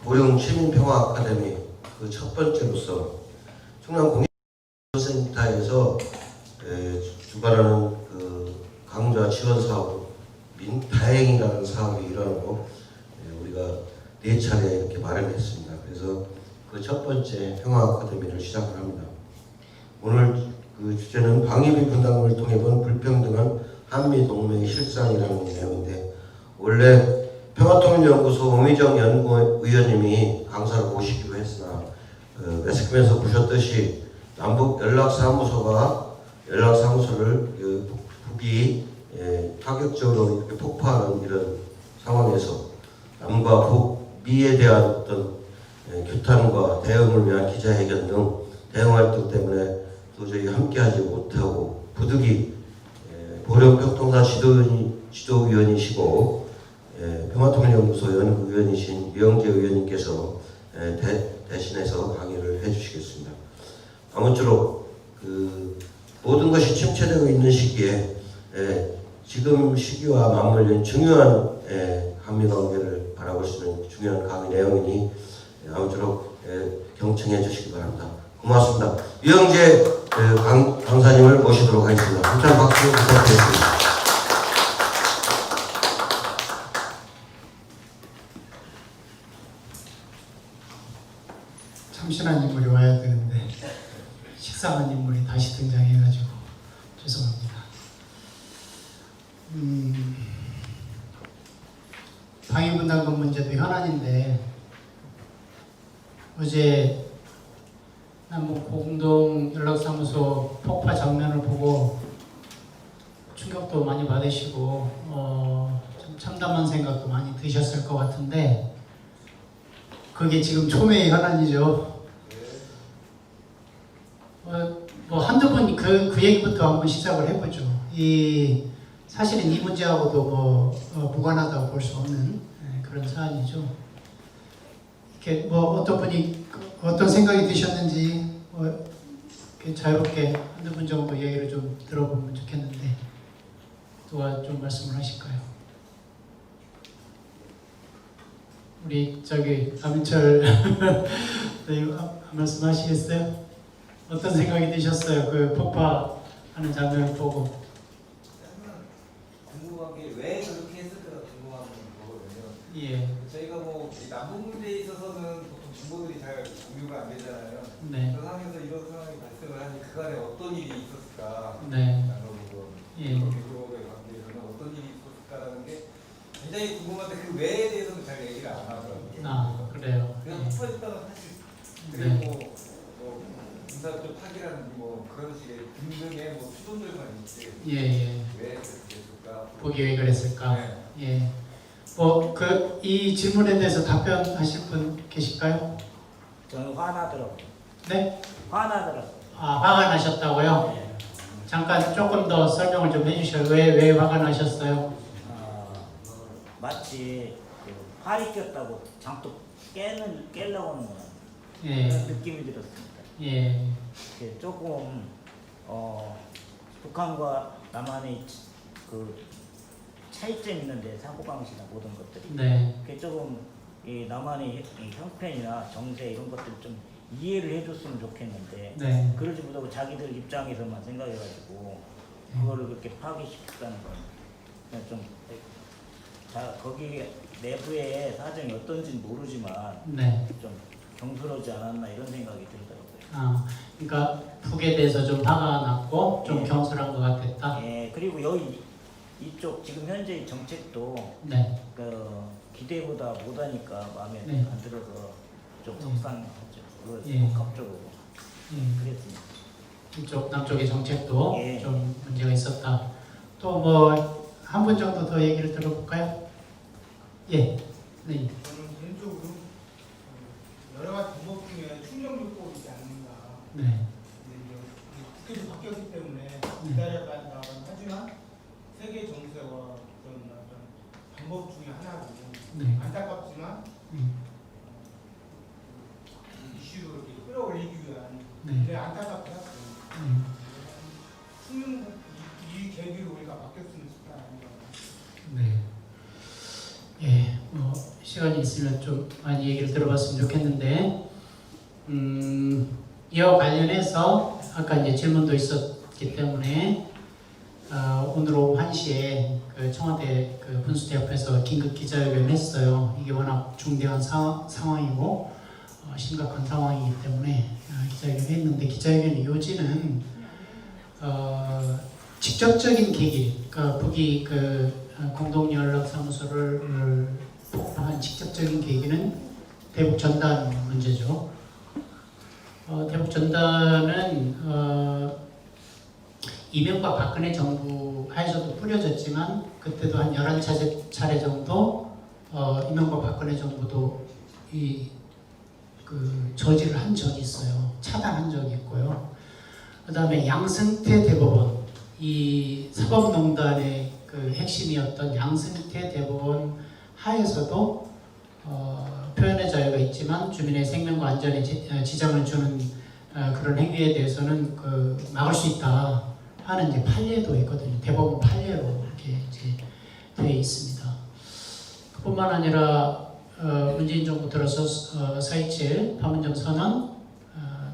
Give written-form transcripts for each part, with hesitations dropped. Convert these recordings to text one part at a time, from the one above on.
보령 시민평화 아카데미 그 첫 번째로서 충남 공익센터에서 주관하는 그 강좌 지원 사업 민다행이라는 사업이 일어나고 우리가 4차례 이렇게 마련했습니다. 그래서 그 첫 번째 평화 아카데미를 시작을 합니다. 오늘 그 주제는 방위비 분담금을 통해 본 불평등한 한미 동맹의 실상이라는 내용인데, 원래 평화통일연구소 오미정 연구위원님이 강사를 모시기로 했으나 매스컴에서 보셨듯이 남북 연락사무소를 북이 파격적으로 이렇게 폭파하는 이런 상황에서 남과 북미에 대한 어떤 규탄과 대응을 위한 기자회견 등 대응 활동 때문에 도저히 함께하지 못하고 부득이 보령평통사 지도위원이시고 평화통일연구소 연구위원이신 이영재 의원님께서 대신해서 강의를 해주시겠습니다. 아무쪼록 그 모든 것이 침체되고 있는 시기에 지금 시기와 맞물린 중요한 한미 관계를 바라볼 수 있는 중요한 강의 내용이니 아무쪼록 경청해 주시기 바랍니다. 고맙습니다. 이영재 강사님을 모시도록 하겠습니다. 한참 박수 부탁드리겠습니다. 참신한 인물이 와야 되는데 식상한 인물이 다시 등장해가지고 죄송합니다. 방위분담금 문제도 현안인데, 어제 남북 공동연락사무소 폭파 장면을 보고 충격도 많이 받으시고 좀 참담한 생각도 많이 드셨을 것 같은데, 그게 지금 초미의 현안이죠. 뭐 한두 번 그 얘기부터 한번 시작을 해보죠. 사실은 이 문제하고도 무관하다고 볼 수 없는 그런 사안이죠. 이렇게 어떤 분이 어떤 생각이 드셨는지 이렇게 자유롭게 한두 분 정도 얘기를 좀 들어보면 좋겠는데, 누가 좀 말씀을 하실까요? 우리 남인철 네, 말씀하시겠어요? 어떤 생각이 드셨어요? 그 폭파하는 장면을 보고. 궁금한 게 왜 저렇게 했을까가 궁금한 거거든요. 예. 저희가 뭐 남북 문제에 있어서는 보통 정보들이 잘 공유가 안 되잖아요. 네. 그런 상황에서 이런 상황이 발생을 하니 그간에 어떤 일이 있었을까? 네. 예. 개국의 관계에서는 어떤 일이 있었을까라는 게 굉장히 궁금한데 그 외에 대해서는 잘 얘기를 안 하더라고요. 아, 그래요. 그냥 예. 폭파했다는 사실. 네. 그리고 군사적 파기라는 뭐 그런 식의 등등의 추론들만 있지. 예. 왜 그렇게 됐을까? 보기 왜 그랬을까? 네. 예. 이 질문에 대해서 답변하실 분 계실까요? 저는 화나더라고요. 네? 화나더라고요. 아, 화가 나셨다고요? 네. 잠깐 조금 더 설명을 좀 해주셔요. 왜 화가 나셨어요? 마치 팔이 꼈다고 장독 깨려고 하는 거는 예. 그런 느낌이 들었습니다. 예. 조금 북한과 남한의 그 차이점 있는데 사고방식이나 모든 것들이 네. 그게 조금 이 남한의 이 형편이나 정세 이런 것들을 좀 이해를 해줬으면 좋겠는데 네. 그러지 못하고 자기들 입장에서만 생각해가지고 그거를 그렇게 파괴시켰다는 건 그냥 좀 거기 내부의 사정이 어떤지는 모르지만 네. 좀 경솔하지 않았나 이런 생각이 들더라고요. 아, 그러니까 북에 대해서 좀 화가 났고 좀 예. 경솔한 것 같았다. 예, 그리고 여기 이쪽 지금 현재의 정책도 네. 기대보다 못하니까 마음에 네. 안 들어서 좀 속상하죠. 그걸 예. 법적으로 예. 그랬습니다. 이쪽 남쪽의 정책도 예. 좀 문제가 있었다. 또 한 분 정도 더 얘기를 들어볼까요? 예. 네. 저는 개인적으로 여러 가지 방법 중에 충정요법이 있지 않는가. 네. 국회도 바뀌었기 때문에 기다려야 한다고 하지만 세계 정세와 어떤 방법 중에 하나고 네. 안타깝지만 이슈를 이렇게 끌어올리기 위한 네. 네, 안타깝다. 이 계기로 우리가 바뀌었으면 좋겠다. 네. 예. 시간이 있으면 좀 많이 얘기를 들어봤으면 좋겠는데, 이와 관련해서 아까 이제 질문도 있었기 때문에 오늘 오후 1시에 그 청와대 그 분수대 앞에서 긴급 기자회견을 했어요. 이게 워낙 중대한 상황이고 심각한 상황이기 때문에 기자회견을 했는데, 기자회견의 요지는 직접적인 계기, 그러니까 북이 그 공동연락사무소를 폭파한 직접적인 계기는 대북 전단 문제죠. 대북 전단은 이명박 박근혜 정부 하에서도 뿌려졌지만, 그때도 한 11차례 정도 이명박 박근혜 정부도 그 저지를 한 적이 있어요. 차단한 적이 있고요. 그 다음에 양승태 대법원, 이 사법농단의 그 핵심이었던 양승태 대법원 하에서도 표현의 자유가 있지만 주민의 생명과 안전에 지장을 주는 그런 행위에 대해서는 그 막을 수 있다 하는 이제 판례도 있거든요. 대법원 판례로 이렇게 이제 되어 있습니다. 그뿐만 아니라 문재인 정부 들어서 4.27 판문점 선언,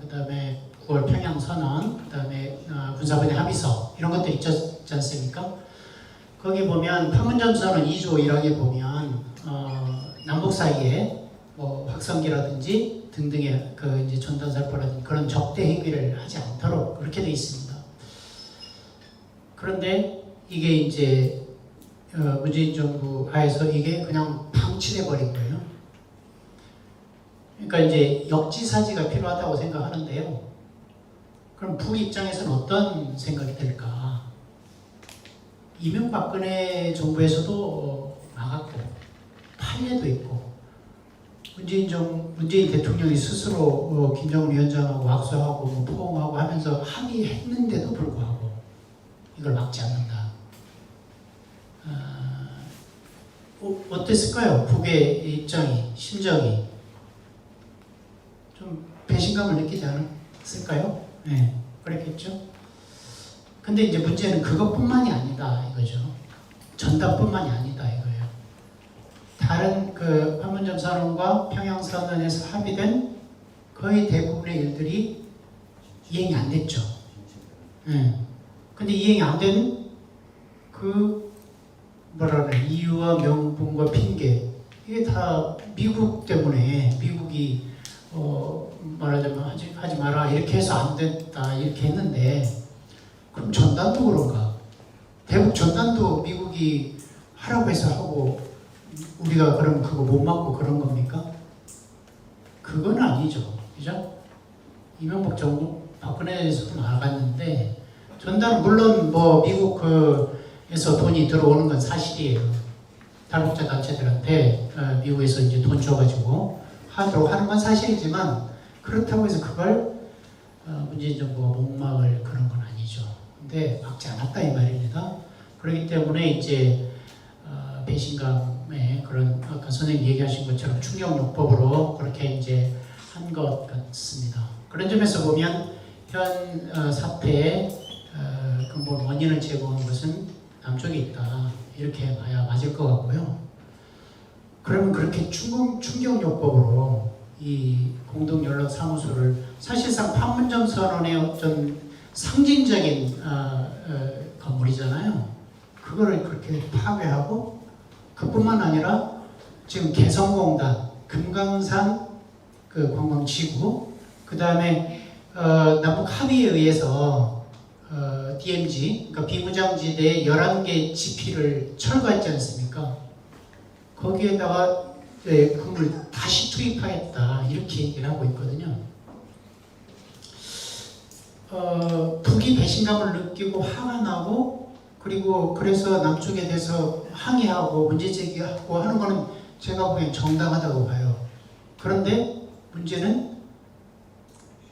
그다음에 9월 평양 선언, 그다음에 군사분야 합의서 이런 것도 있지 않습니까? 거기 보면 판문점 선언 2조 1항에 보면 남북 사이에 뭐 확성기라든지 등등의 그 이제 전단살포라든지 그런 적대 행위를 하지 않도록 그렇게 되어 있습니다. 그런데 이게 이제 문재인 정부 하에서 이게 그냥 방치돼 버린 거예요. 그러니까 이제 역지사지가 필요하다고 생각하는데요. 그럼 북 입장에서는 어떤 생각이 들까? 이명박근혜 정부에서도 막았고 판례도 있고, 문재인 대통령이 스스로 김정은 위원장하고 악수하고 뭐 포옹하고 하면서 합의했는데도 불구하고 이걸 막지 않는다. 어땠을까요? 북의 입장이, 심정이 좀 배신감을 느끼지 않았을까요? 네, 그랬겠죠. 근데 이제 문제는 그것뿐만이 아니다 이거죠. 전단뿐만이 아니다 이거예요. 다른 그 판문점 선언과 평양 선언에서 합의된 거의 대부분의 일들이 이행이 안 됐죠. 네. 근데 이행이 안 된 그 뭐라 그래, 이유와 명분과 핑계, 이게 다 미국 때문에, 미국이 말하자면 하지 마라 이렇게 해서 안 됐다 이렇게 했는데, 그럼 전단도 그런가? 대북 전단도 미국이 하라고 해서 하고 우리가 그럼 그거 못 막고 그런 겁니까? 그건 아니죠. 그죠? 이명박 정부 박근혜에서도 나갔는데, 전단은 물론 뭐 미국에서 돈이 들어오는 건 사실이에요. 탈북자 단체들한테 미국에서 이제 돈 줘가지고 하도록 하는 건 사실이지만, 그렇다고 해서 그걸 문재인 정부가 못 막을 그런 건 아니죠. 근데 막지 않았다 이 말입니다. 그렇기 때문에 이제 배신감에 그런 아까 선생님 얘기하신 것처럼 충격요법으로 그렇게 이제 한 것 같습니다. 그런 점에서 보면 현 사태의 근본 원인을 제공한 것은 남쪽에 있다 이렇게 봐야 맞을 것 같고요. 그러면 그렇게 충격요법으로 이 공동연락사무소를, 사실상 판문점 선언의 어떤 상징적인 건물이잖아요. 그거를 그렇게 파괴하고, 그뿐만 아니라 지금 개성공단, 금강산 그 관광지구, 그 다음에 남북 합의에 의해서 DMZ, 그러니까 비무장지대에 11개 지피를 철거했지 않습니까? 거기에다가 금을 다시 투입하겠다 이렇게 얘기를 하고 있거든요. 북이 배신감을 느끼고 화가 나고, 그리고 그래서 남쪽에 대해서 항의하고 문제제기하고 하는 거는 제가 보기엔 정당하다고 봐요. 그런데 문제는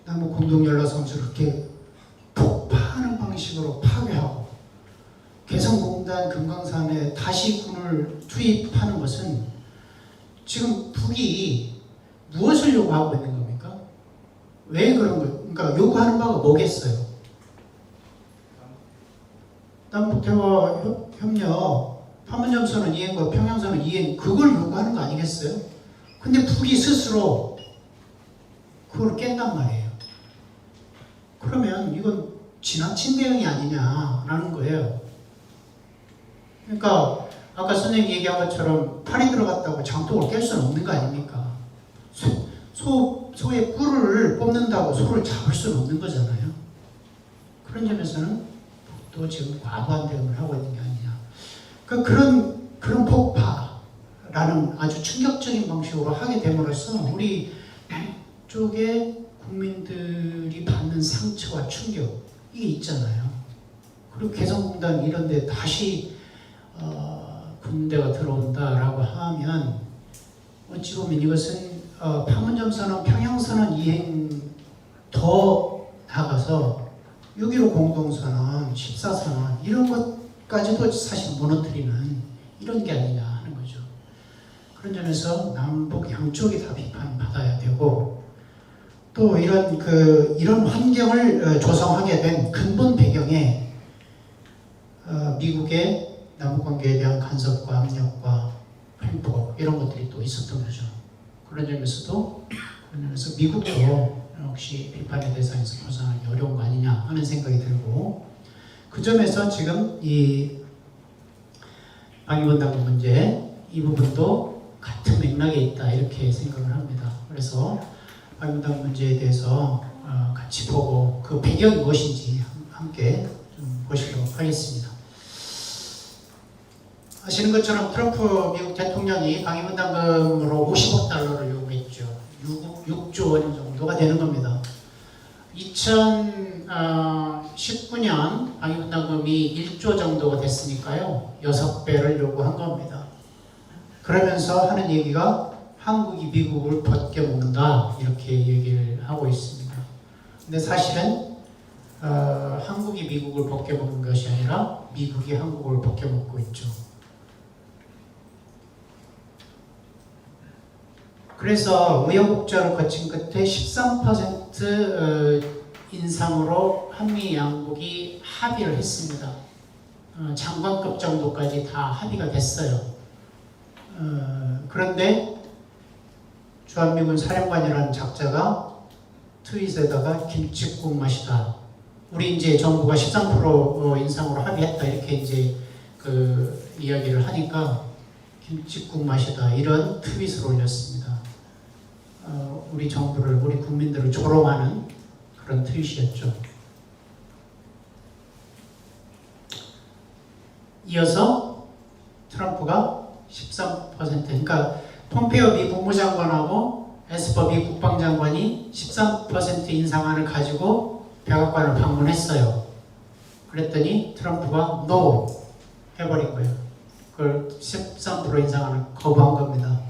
남북 공동연락사무소를 그렇게 폭파하는 방식으로 파괴하고 개성공단 금강산에 다시 군을 투입하는 것은 지금 북이 무엇을 요구하고 있는 겁니까? 왜 그런 거예요? 그러니까 요구하는 바가 뭐겠어요? 남북대화 협력, 판문점 선언 이행과 평양 선언 이행, 그걸 요구하는 거 아니겠어요? 근데 북이 스스로 그걸 깬단 말이에요. 그러면 이건 지나친 대응이 아니냐라는 거예요. 그러니까 아까 선생님이 얘기한 것처럼 팔이 들어갔다고 장독을 깰 수는 없는 거 아닙니까? 소의 뿔을 뽑는다고 소를 잡을 수는 없는 거잖아요. 그런 점에서는 또 지금 과도한 대응을 하고 있는 게 아니냐. 그런 폭파라는 아주 충격적인 방식으로 하게 됨으로써 우리 쪽의 국민들이 받는 상처와 충격 이게 있잖아요. 그리고 개성공단 이런 데 다시 군대가 들어온다라고 하면 어찌 보면 이것은 판문점 선언, 평양 선언 이행 더 나가서 6.15 공동선언, 14선언 이런 것까지도 사실 무너뜨리는 이런 게 아니냐 하는 거죠. 그런 점에서 남북 양쪽이 다 비판받아야 되고 또 이런 환경을 조성하게 된 근본 배경에 미국의 남북관계에 대한 간섭과 압력과 횡포 이런 것들이 또 있었던 거죠. 그런 점에서 미국도 역시 비판의 대상에서 벗어나기 어려운 거 아니냐 하는 생각이 들고 그 점에서 지금 이 방위분담금 문제 이 부분도 같은 맥락에 있다 이렇게 생각을 합니다. 그래서 방위분담금 문제에 대해서 같이 보고 그 배경이 무엇인지 함께 좀 보시도록 하겠습니다. 아시는 것처럼 트럼프 미국 대통령이 방위분담금으로 50억 달러를 요구했죠. 6조 원 정도가 되는 겁니다. 2019년 방위분담금이 1조 정도가 됐으니까요. 6배를 요구한 겁니다. 그러면서 하는 얘기가 한국이 미국을 벗겨먹는다 이렇게 얘기를 하고 있습니다. 근데 사실은 한국이 미국을 벗겨먹는 것이 아니라 미국이 한국을 벗겨먹고 있죠. 그래서 우여곡절을 거친 끝에 13% 인상으로 한미 양국이 합의를 했습니다. 장관급 정도까지 다 합의가 됐어요. 그런데 주한미군 사령관이라는 작자가 트윗에다가 김칫국 맛이다. 우리 이제 정부가 13% 인상으로 합의했다 이렇게 이제 이야기를 하니까 김칫국 맛이다 이런 트윗을 올렸습니다. 우리 정부를 우리 국민들을 조롱하는 그런 트윗이었죠. 이어서 트럼프가 13% 그러니까 폼페이오 미 국무장관하고 에스퍼 미 국방장관이 13% 인상안을 가지고 백악관을 방문했어요. 그랬더니 트럼프가 NO 해버린 거예요. 그걸 13% 인상안을 거부한 겁니다.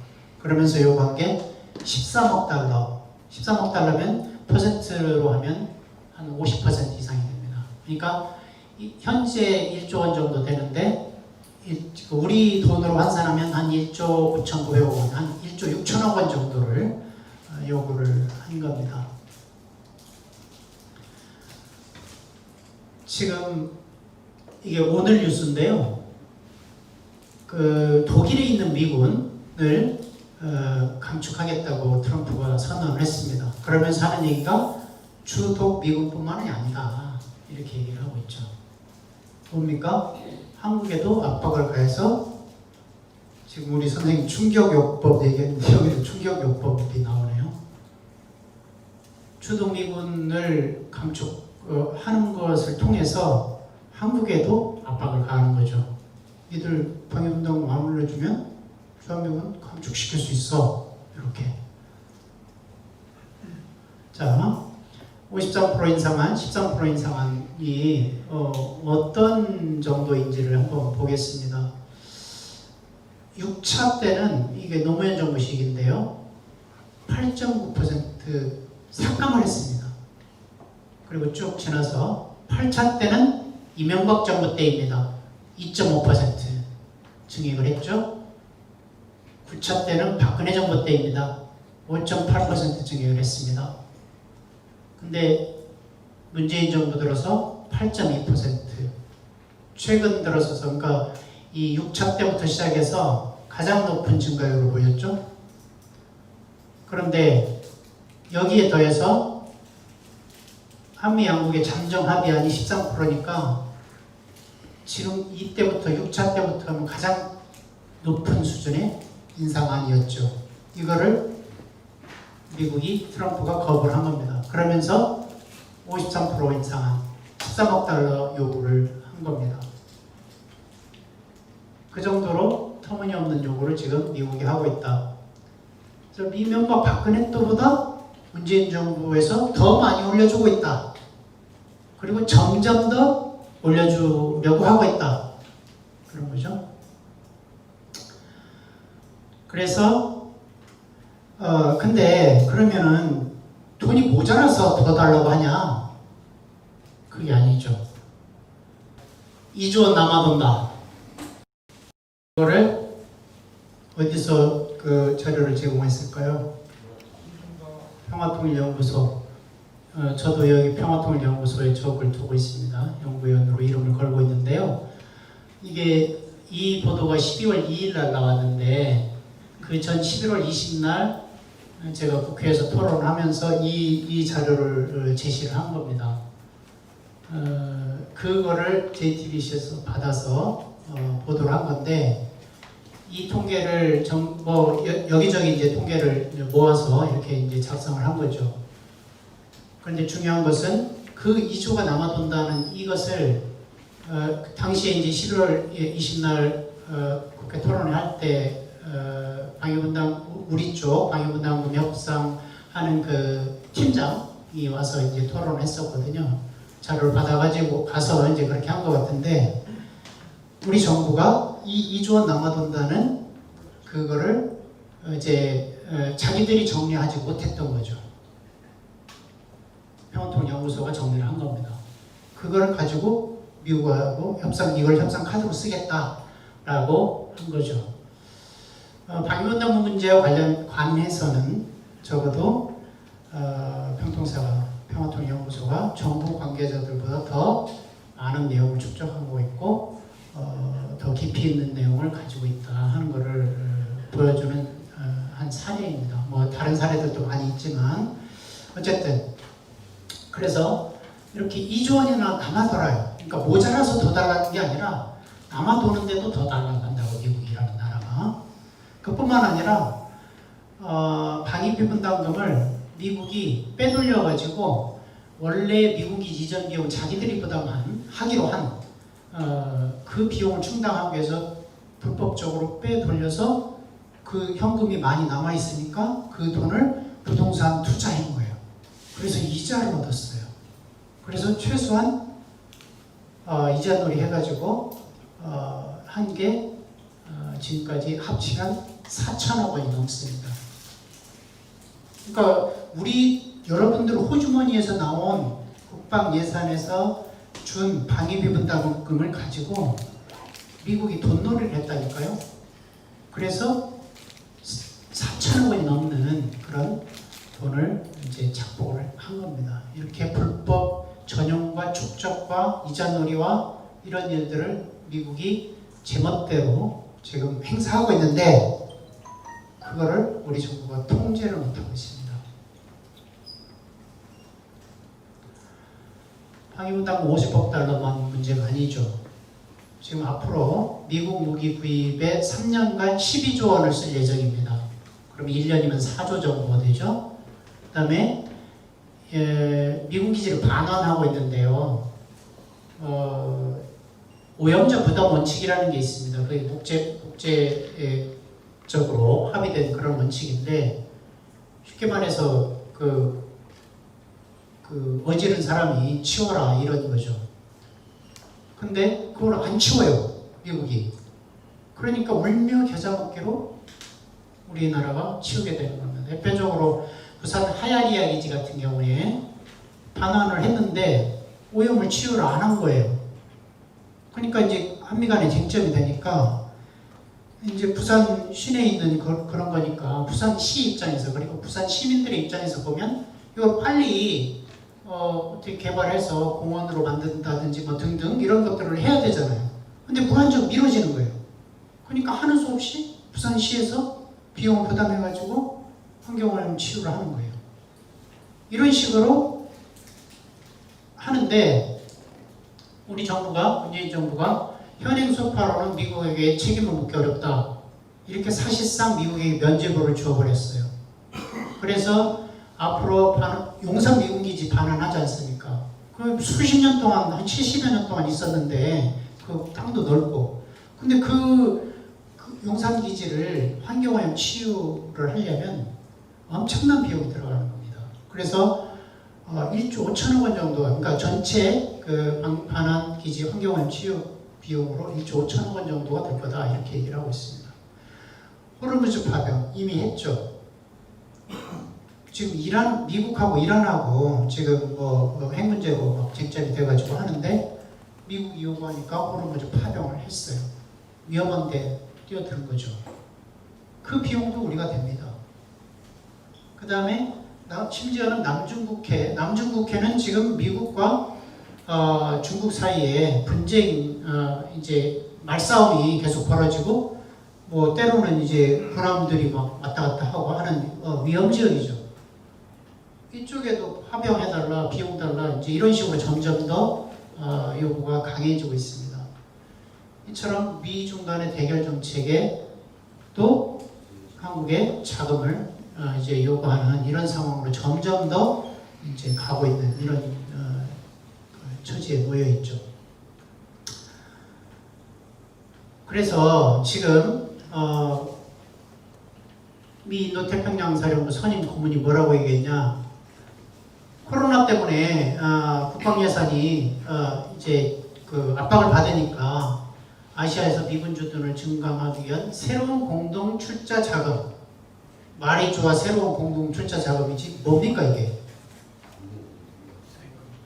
그러면서 요구한 게 13억 달러. 13억 달러면 퍼센트로 하면 한 50% 이상이 됩니다. 그러니까 현재 1조 원 정도 되는데 우리 돈으로 환산하면 한 1조 9,900억 원, 한 1조 6천억 원 정도를 요구를 한 겁니다. 지금 이게 오늘 뉴스인데요. 독일에 있는 미군을 감축하겠다고 트럼프가 선언을 했습니다. 그러면서 하는 얘기가 주독 미군뿐만이 아니다 이렇게 얘기를 하고 있죠. 뭡니까? 한국에도 압박을 가해서 지금 우리 선생님 충격요법 얘기했는데 여기도 충격요법이 나오네요. 주독 미군을 감축하는 것을 통해서 한국에도 압박을 가하는 거죠. 이들 방위분담금 안 올려주면 주한미군 감축시킬 수 있어. 이렇게. 자, 53% 인상한, 13% 인상한이 어떤 정도인지를 한번 보겠습니다. 6차 때는 이게 노무현 정부 시기인데요. 8.9% 삭감을 했습니다. 그리고 쭉 지나서 8차 때는 이명박 정부 때입니다. 2.5% 증액을 했죠. 9차 때는 박근혜 정부 때입니다. 5.8% 증액을 했습니다. 근데 문재인 정부 들어서 8.2%. 최근 들어서서 그러니까 이 6차 때부터 시작해서 가장 높은 증가율을 보였죠. 그런데 여기에 더해서 한미 양국의 잠정 합의안이 13%니까 지금 이때부터 6차 때부터는 가장 높은 수준의 인상안이었죠. 이거를 미국이 트럼프가 거부를 한 겁니다. 그러면서 53% 인상안 13억 달러 요구를 한 겁니다. 그 정도로 터무니없는 요구를 지금 미국이 하고 있다. 그래서 이명박 박근혜 때보다 문재인 정부에서 더 많이 올려주고 있다. 그리고 점점 더 올려주려고 하고 있다. 그런 거죠. 그래서 근데 그러면은 돈이 모자라서 더 달라고 하냐? 그게 아니죠. 2조 원 남아돈다. 이거를 어디서 그 자료를 제공했을까요? 평화통일연구소. 저도 여기 평화통일연구소에 적을 두고 있습니다. 연구위원으로 이름을 걸고 있는데요. 이 보도가 12월 2일 날 나왔는데 그 전 11월 20일 날 제가 국회에서 토론하면서 이 자료를 제시를 한 겁니다. 그거를 JTBC에서 받아서 보도를 한 건데 이 통계를 여기저기 이제 통계를 모아서 이렇게 이제 작성을 한 거죠. 그런데 중요한 것은 그 2조가 남아돈다는 이것을 당시에 이제 11월 20날 국회 토론을 할 때 방위분담 우리 쪽 방위분담금 협상하는 그 팀장이 와서 이제 토론을 했었거든요. 자료를 받아가지고 가서 이제 그렇게 한 것 같은데 우리 정부가 이 2조 원 남아돈다는 그거를 이제 자기들이 정리하지 못했던 거죠. 평화통일연구소가 정리를 한 겁니다. 그거를 가지고 미국하고 이걸 협상 카드로 쓰겠다라고 한 거죠. 방위분담금 문제와 관해서는 적어도 평화통일연구소가 정부 관계자들보다 더 많은 내용을 축적하고 있고 더 깊이 있는 내용을 가지고 있다 하는 것을 보여주는 한 사례입니다. 뭐 다른 사례들도 많이 있지만 어쨌든 그래서 이렇게 2조 원이나 남아돌아요. 그러니까 모자라서 더 달라는 게 아니라 남아도는데도 더 달라간다고 미국이라는 나라가. 그뿐만 아니라 방위비 분담금을 미국이 빼돌려가지고 원래 미국이 이전 비용 자기들이 하기로 한 그 비용을 충당하기 위해서 불법적으로 빼돌려서 그 현금이 많이 남아있으니까 그 돈을 부동산 투자한 거예요. 그래서 이자를 얻었어요. 그래서 최소한 이자놀이 해가지고 한 게 지금까지 합치면 4천억 원이 넘습니다. 그러니까 여러분들 호주머니에서 나온 국방 예산에서 준 방위비 분담금을 가지고 미국이 돈놀이를 했다니까요. 그래서 4천억 원이 넘는 그런 돈을 이제 착복을 한 겁니다. 이렇게 불법 전용과 축적과 이자놀이와 이런 일들을 미국이 제멋대로 지금 행사하고 있는데 그거를 우리 정부가 통제를 못하고 있습니다. 방위분담금 50억 달러만 문제가 아니죠. 지금 앞으로 미국 무기 구입에 3년간 12조 원을 쓸 예정입니다. 그럼 1년이면 4조 정도가 되죠. 그 다음에 미군 기지를 반환하고 있는데요. 오염자 부담 원칙이라는 게 있습니다. 그게 국제적으로 합의된 그런 원칙인데 쉽게 말해서 어지른 사람이 치워라 이런 거죠. 근데 그걸 안 치워요, 미국이. 그러니까 울며 겨자 먹기로 우리나라가 치우게 되는 겁니다. 대표적으로 부산 하야리아 기지 같은 경우에 반환을 했는데 오염을 치유를 안 한 거예요. 그러니까 이제 한미 간에 쟁점이 되니까 이제 부산 시내에 있는 그런 거니까 부산시 입장에서 그리고 부산 시민들의 입장에서 보면 이걸 빨리 어떻게 개발해서 공원으로 만든다든지 뭐 등등 이런 것들을 해야 되잖아요. 근데 무한적으로 미뤄지는 거예요. 그러니까 하는 수 없이 부산시에서 비용을 부담해가지고 환경오염 치유를 하는 거예요. 이런 식으로 하는데 우리 정부가, 문재인 정부가 현행 소파로는 미국에게 책임을 묻기 어렵다. 이렇게 사실상 미국에게 면죄부를 주어버렸어요. 그래서 앞으로 용산 미군기지 반환하지 않습니까? 그 수십 년 동안, 한 70여 년 동안 있었는데 그 땅도 넓고, 근데 그 용산기지를 환경오염 치유를 하려면 엄청난 비용이 들어가는 겁니다. 그래서 1조 5천억 원 정도, 그러니까 전체 그 반환기지 환경오염 치유 비용으로 1조 5천억 원 정도가 될 거다, 이렇게 얘기를 하고 있습니다. 호르무즈 파병 이미 했죠. 지금 미국하고 이란하고 지금 핵 문제로 막 쟁점이 돼가지고 하는데 미국이 요구하니까 호르무즈 파병을 했어요. 위험한데 뛰어드는 거죠. 그 비용도 우리가 됩니다. 그 다음에 심지어는 남중국해는 지금 미국과 중국 사이에 분쟁, 이제 말싸움이 계속 벌어지고, 뭐 때로는 이제 군함들이 막 왔다 갔다 하고 하는 위험 지역이죠. 이쪽에도 파병해달라, 비용 달라, 이제 이런 식으로 점점 더 요구가 강해지고 있습니다. 이처럼 미중 간의 대결 정책에 또 한국의 자금을 이제 요구하는 이런 상황으로 점점 더 이제 가고 있는 이런 처지에 놓여 있죠. 그래서 지금 미 인도태평양 사령부 선임 고문이 뭐라고 얘기했냐? 코로나 때문에 국방 예산이 이제 그 압박을 받으니까 아시아에서 미군 주둔을 증강하기 위한 새로운 공동 출자 자금. 말이 좋아 새로운 공동 출자 자금이지 뭡니까 이게?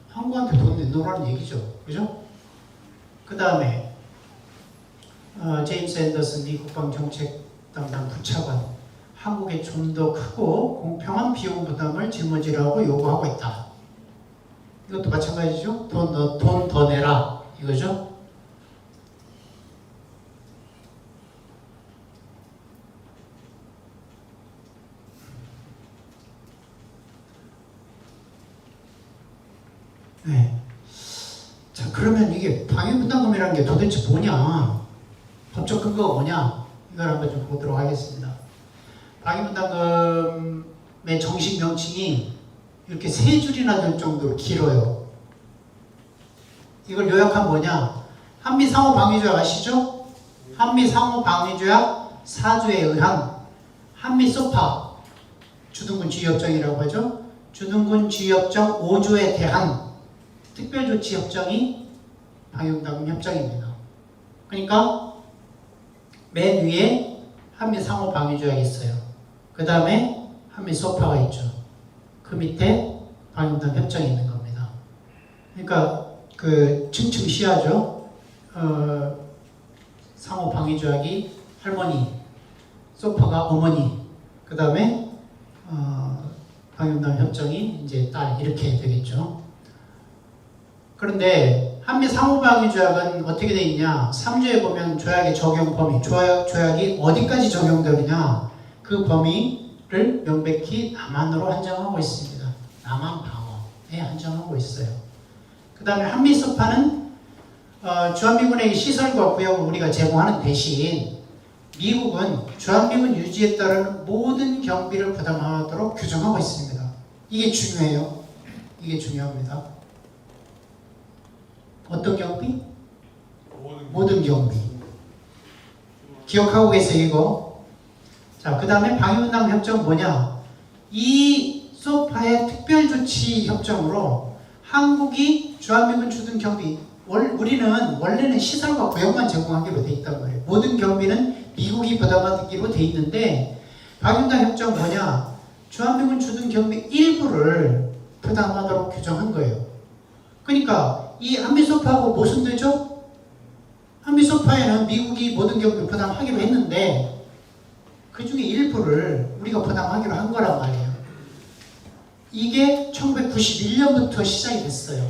한국한테 돈 내놓으라는 얘기죠. 그죠? 그 다음에 제임스 앤더슨 미 국방정책 담당 부차관, 한국에 좀 더 크고 공평한 비용 부담을 짊어지라고 요구하고 있다. 이것도 마찬가지죠. 돈 더 내라 이거죠. 네. 자, 그러면 이게 방위분담금이라는 게 도대체 뭐냐? 법적 근거가 뭐냐? 이걸 한번 좀 보도록 하겠습니다. 방위분담금의 정식 명칭이 이렇게 세 줄이나 될 정도로 길어요. 이걸 요약하면 뭐냐? 한미상호방위조약 아시죠? 한미상호방위조약 4조에 의한 한미소파 주둔군 지휘협정이라고 하죠. 주둔군 지휘협정 5조에 대한 특별조치협정이 방위분담금 협정입니다. 그러니까 맨 위에 한미상호방위조약이 있어요. 그 다음에 한미소파가 있죠. 그 밑에 방위분담 협정이 있는 겁니다. 그러니까 그 층층 시하죠. 상호방위조약이 할머니, 소파가 어머니, 그 다음에 방위분담 협정이 이제 딸, 이렇게 되겠죠. 그런데 한미 상호방위조약은 어떻게 되어 있냐? 3조에 보면 조약의 적용 범위, 조약이 어디까지 적용되느냐? 그 범위를 명백히 남한으로 한정하고 있습니다. 남한 방어에 한정하고 있어요. 그 다음에 한미소파는 주한미군에게 시설과 구역을 우리가 제공하는 대신 미국은 주한미군 유지에 따른 모든 경비를 부담하도록 규정하고 있습니다. 이게 중요해요. 이게 중요합니다. 어떤 경비? 모든 경비. 기억하고 계세요, 이거? 자, 그 다음에 방위분담 협정 뭐냐? 이 소파의 특별조치 협정으로 한국이 주한미군 주둔 경비, 우리는 원래는 시설과 구역만 제공하기로 돼 있단 말이에요. 모든 경비는 미국이 부담하기로 돼 있는데 방위분담 협정 뭐냐? 주한미군 주둔 경비 일부를 부담하도록 규정한 거예요. 그러니까 이 한미소파하고 무슨 되죠? 한미소파에는 미국이 모든 경비 부담하기로 했는데 그 중에 일부를 우리가 부담하기로 한 거란 말이에요. 이게 1991년부터 시작이 됐어요.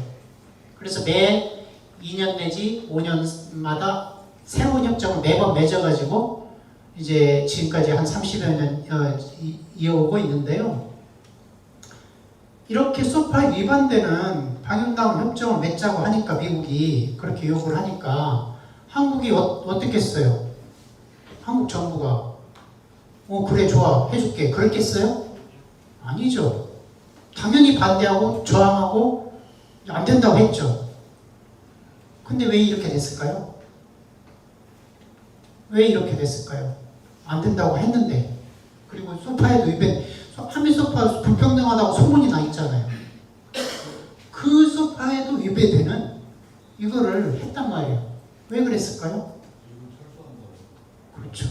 그래서 매 2년 내지 5년마다 새로운 협정을 매번 맺어가지고 이제 지금까지 한 30여 년 이어오고 있는데요. 이렇게 소파에 위반되는 방위분담 협정을 맺자고 하니까 미국이 그렇게 요구를 하니까 한국이 어떻게 했어요? 한국 정부가 그래 좋아 해줄게 그랬겠어요? 아니죠. 당연히 반대하고 저항하고 안 된다고 했죠. 근데 왜 이렇게 됐을까요? 왜 이렇게 됐을까요? 안 된다고 했는데. 그리고 소파에도 한미 소파 불평등하다고 소문이 나 있잖아요. 그 소파에도 위배되는 이거를 했단 말이에요. 왜 그랬을까요? 그렇죠.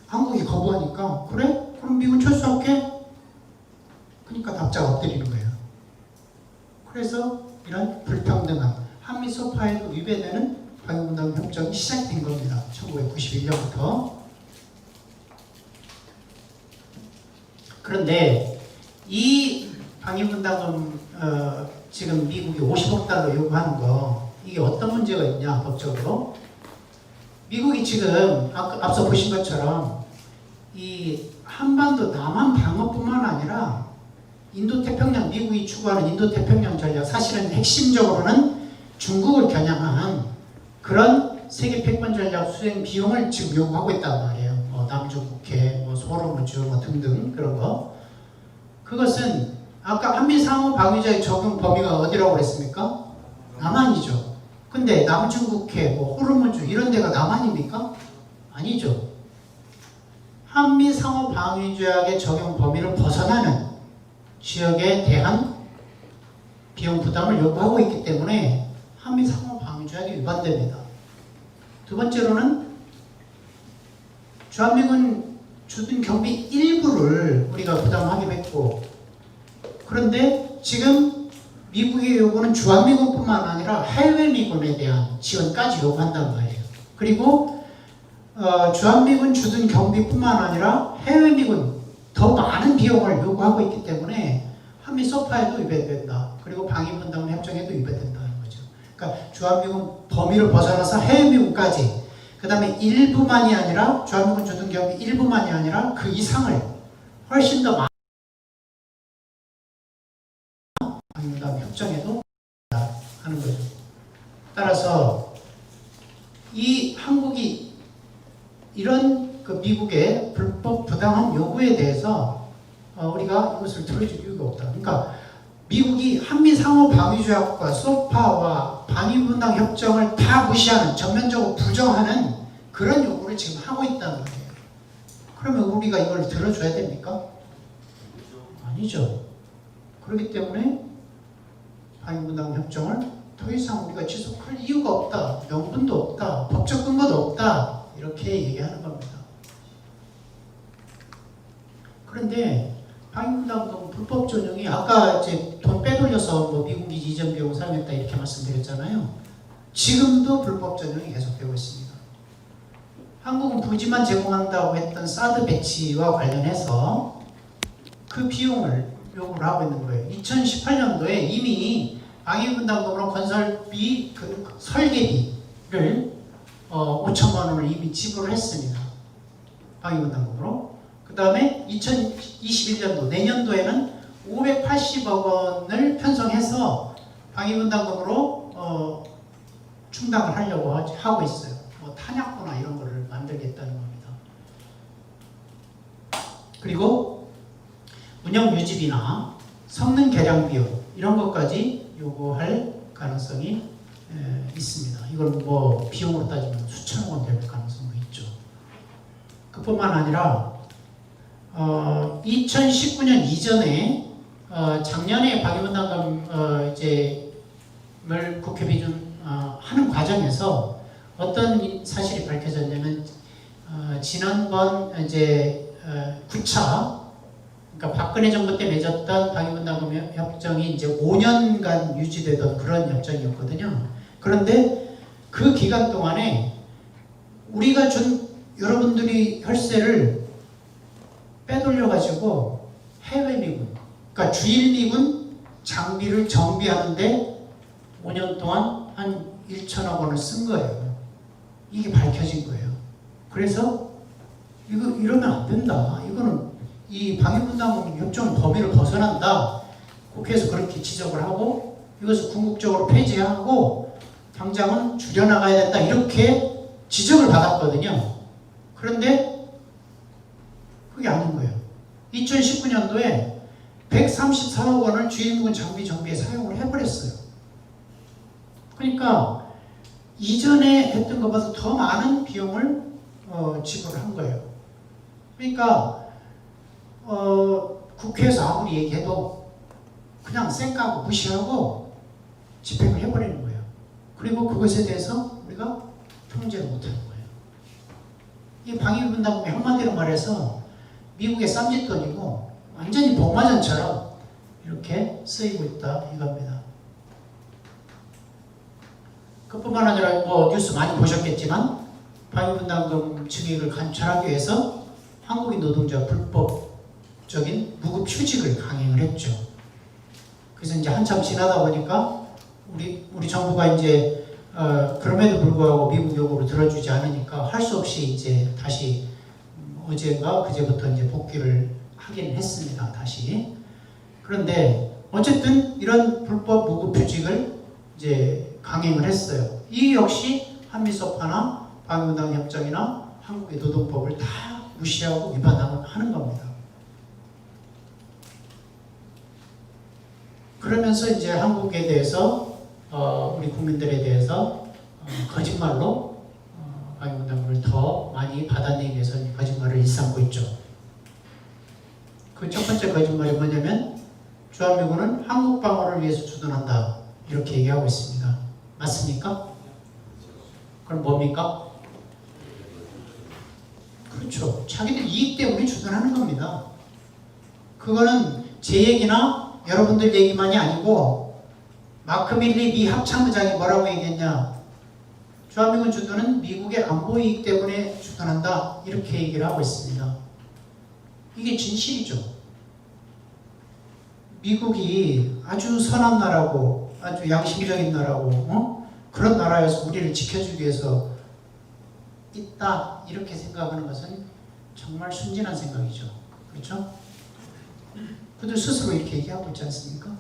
한국이 거부하니까 그래? 그럼 미군 철수할게? 그러니까 납작 엎드리는 거예요. 그래서 이런 불평등한 한미 소파에도 위배되는 방위분담 협정이 시작된 겁니다. 1991년부터. 그런데 이 방위분담금 지금 미국이 50억 달러 요구하는 거 이게 어떤 문제가 있냐 법적으로? 미국이 지금 앞서 보신 것처럼 이 한반도 남한 방어뿐만 아니라 인도태평양, 미국이 추구하는 인도태평양 전략, 사실은 핵심적으로는 중국을 겨냥한 그런 세계 패권 전략 수행 비용을 지금 요구하고 있단 말이에요. 남중국해, 소로무즈 등등 그런 거. 그것은 아까 한미 상호 방위자의 적용 범위가 어디라고 그랬습니까? 남한이죠. 근데 남중국해, 호르무즈 이런 데가 남한입니까? 아니죠. 한미 상호 방위조약의 적용 범위를 벗어나는 지역에 대한 비용 부담을 요구하고 있기 때문에 한미 상호 방위조약이 위반됩니다. 두 번째로는 주한미군 주둔 경비 일부를 우리가 부담하기로 했고, 그런데 지금 미국의 요구는 주한미군뿐만 아니라 해외미군에 대한 지원까지 요구한단 말이에요. 그리고 주한미군 주둔 경비뿐만 아니라 해외미군 더 많은 비용을 요구하고 있기 때문에 한미 소파에도 위배된다. 그리고 방위분담 협정에도 위배된다는 거죠. 그러니까 주한미군 범위를 벗어나서 해외미군까지, 그 다음에 일부만이 아니라 주한미군 주둔 경비 일부만이 아니라 그 이상을 훨씬 더 많은 방위분담 협정에도 하는 거죠. 따라서 이 한국이 이런 그 미국의 불법 부당한 요구에 대해서 우리가 이것을 들어줄 이유가 없다. 그러니까 미국이 한미 상호 방위조약과 소파와 방위분담 협정을 다 무시하는, 전면적으로 부정하는 그런 요구를 지금 하고 있다는 거예요. 그러면 우리가 이걸 들어줘야 됩니까? 아니죠. 그렇기 때문에 방위분담 협정을 더 이상 우리가 지속할 이유가 없다. 명분도 없다. 법적 근거도 없다. 이렇게 얘기하는 겁니다. 그런데 방위분담금 불법 전용이 아까 이제 돈 빼돌려서 미군 기지 이전 비용 사용했다 이렇게 말씀드렸잖아요. 지금도 불법 전용이 계속되고 있습니다. 한국은 부지만 제공한다고 했던 사드 배치와 관련해서 그 비용을 요구를 하고 있는 거예요. 2018년도에 이미 방위분담금으로 건설비, 설계비를 5천만 원을 이미 지불을 했습니다. 방위분담금으로. 그 다음에 2021년도 내년도에는 580억 원을 편성해서 방위분담금으로 충당을 하려고 하고 있어요. 탄약고나 이런 거를 만들겠다는 겁니다. 그리고 운영 유지비나 성능 개량 비용 이런 것까지 요구할 가능성이 있습니다. 이걸 비용으로 따지면 수천억 원 될 가능성도 있죠. 그뿐만 아니라 2019년 이전에 작년에 방위분담금 이제를 국회 비준 하는 과정에서 어떤 사실이 밝혀졌냐면 지난번 9차 그러니까 박근혜 정부 때 맺었던 방위분담금 협정이 이제 5년간 유지되던 그런 협정이었거든요. 그런데 그 기간 동안에 우리가 준 여러분들이 혈세를 빼돌려가지고 해외미군, 그러니까 주일미군 장비를 정비하는데 5년 동안 한 1천억 원을 쓴 거예요. 이게 밝혀진 거예요. 그래서 이거 이러면 안 된다. 이거는 이 방위분담금 협정 범위를 벗어난다. 국회에서 그렇게 지적을 하고 이것을 궁극적으로 폐지하고 당장은 줄여나가야 된다. 이렇게 지적을 받았거든요. 그런데 그게 아닌 거예요. 2019년도에 133억 원을 주인분 장비 정비에 사용을 해버렸어요. 그러니까 이전에 했던 것보다 더 많은 비용을 지불한 거예요. 그러니까 국회에서 아무리 얘기해도 그냥 쌩까고 무시하고 집행을 해버리는 거예요. 그리고 그것에 대해서 우리가 통제를 못하는 거예요. 이 방위분담금이 한마디로 말해서 미국의 쌈짓돈이고 완전히 복마전처럼 이렇게 쓰이고 있다 이겁니다. 그뿐만 아니라 뭐 뉴스 많이 보셨겠지만 방위분담금 증액을 관철하기 위해서 한국인 노동자 불법적인 무급 휴직을 강행을 했죠. 그래서 이제 한참 지나다 보니까 우리 정부가 이제 그럼에도 불구하고 미국 요구를 들어주지 않으니까 할 수 없이 이제 다시 어제가 그제부터 이제 복귀를 하긴 했습니다. 다시. 그런데 어쨌든 이런 불법 무급 휴직을 이제 강행을 했어요. 이 역시 한미소파나 방위분담금 협정이나 한국의 노동법을 다 무시하고 위반하는 겁니다. 그러면서 이제 한국에 대해서 우리 국민들에 대해서 거짓말로 방위분담금을 더 많이 받아내기 위해서 거짓말을 일삼고 있죠. 그 첫 번째 거짓말이 뭐냐면 주한미군은 한국 방어를 위해서 주둔한다 이렇게 얘기하고 있습니다. 맞습니까? 그럼 뭡니까? 그렇죠. 자기들 이익 때문에 주둔하는 겁니다. 그거는 제 얘기나 여러분들 얘기만이 아니고 마크 밀리 미 합참의장이 뭐라고 얘기했냐? 주한미군 주둔은 미국의 안보 이익 때문에 주둔한다 이렇게 얘기를 하고 있습니다. 이게 진실이죠. 미국이 아주 선한 나라고 아주 양심적인 나라고 그런 나라에서 우리를 지켜주기 위해서 있다 이렇게 생각하는 것은 정말 순진한 생각이죠. 그렇죠? 그들 스스로 이렇게 얘기하고 있지 않습니까?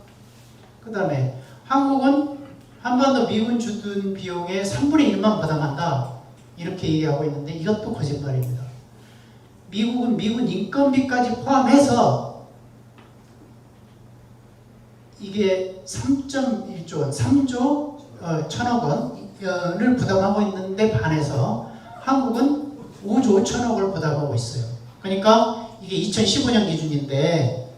그 다음에 한국은 한반도 미군 주둔 비용의 3분의 1만 부담한다 이렇게 얘기하고 있는데 이것도 거짓말입니다. 미국은 미군 인건비까지 포함해서 이게 3.1조 원, 3조 1천억 원을 부담하고 있는데 반해서 한국은 5조 5천억을 부담하고 있어요. 그러니까 이게 2015년 기준인데